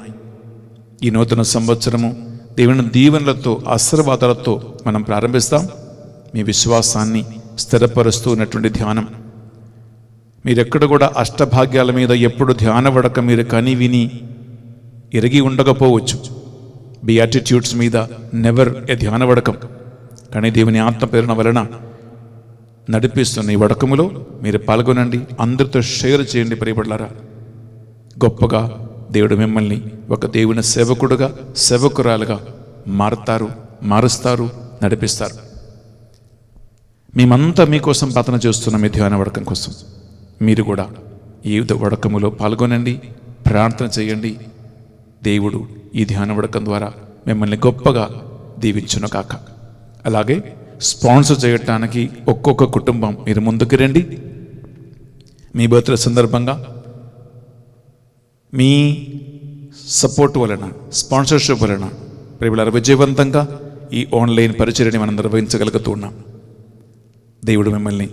ఈ నూతన సంవత్సరము దేవుని దీవెనలతో, ఆశీర్వాదాలతో మనం ప్రారంభిస్తాం. మీ విశ్వాసాన్ని స్థిరపరుస్తూ ఉన్నటువంటి ధ్యానం. మీరెక్కడ కూడా అష్టభాగ్యాల మీద ఎప్పుడు ధ్యాన వడక మీరు కని విని ఎరిగి ఉండకపోవచ్చు. బియాటిట్యూడ్స్ మీద నెవర్ ఏ ధ్యాన వడకం. కానీ దేవుని ఆత్మ ప్రేరణ వలన నడిపిస్తున్న ఈ వడకములో మీరు పాల్గొనండి. అందరితో షేర్ చేయండి. ప్రియబడ్లారా, గొప్పగా దేవుడు మిమ్మల్ని ఒక దేవుని సేవకుడుగా, సేవకురాలుగా మారుస్తారు, నడిపిస్తారు. మేమంతా మీకోసం ప్రార్థన చేస్తున్నాం. మీ ధ్యాన వడకం కోసం మీరు కూడా ఈ వడకములో పాల్గొనండి, ప్రార్థన చేయండి. దేవుడు ఈ ధ్యాన వడకం ద్వారా మిమ్మల్ని గొప్పగా దీవించునుగాక. అలాగే స్పాన్సర్ చేయటానికి ఒక్కొక్క కుటుంబం మీరు ముందుకు రండి. మీ బర్త్డే సందర్భంగా మీ సపోర్ట్ వలన, స్పాన్సర్షిప్ వలన ప్రేమల విజయవంతంగా ఈ ఆన్లైన్ పరిచర్యని మనం నిర్వహించగలుగుతున్నాం. దేవుడు మిమ్మల్ని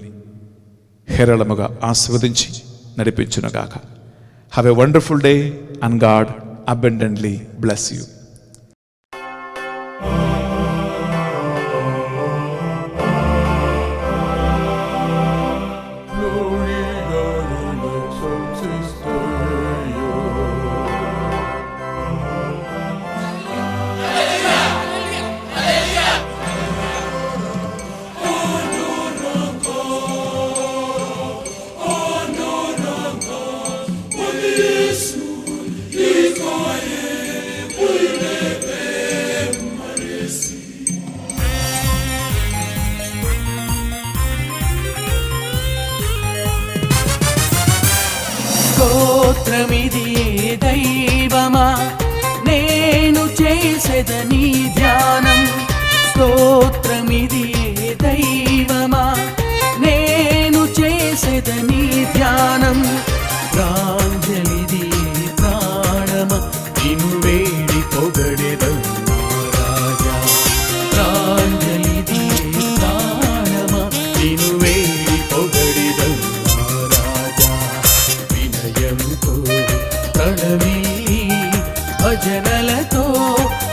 హేరళముగా ఆశీర్వదించి నడిపించునుగాక. Have a wonderful day and God abundantly bless you. స్తోత్రమిది దైవమా, నేను చేసేదని ధ్యానం. స్తోత్రమిది దైవమా, నేను చేసేదని ధ్యానం. ప్రాంజలిది నిను వేడి పొగడిదను నా రాజా. వినయముతో ప్రణమిల్లి భజనలతో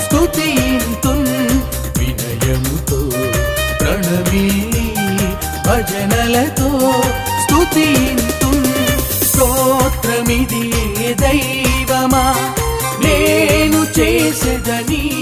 స్తుతింతున్. వినయముతో ప్రణమిల్లి భజనలతో స్తుతింతున్. స్తోత్రమిది దైవమా నేను చేసేదని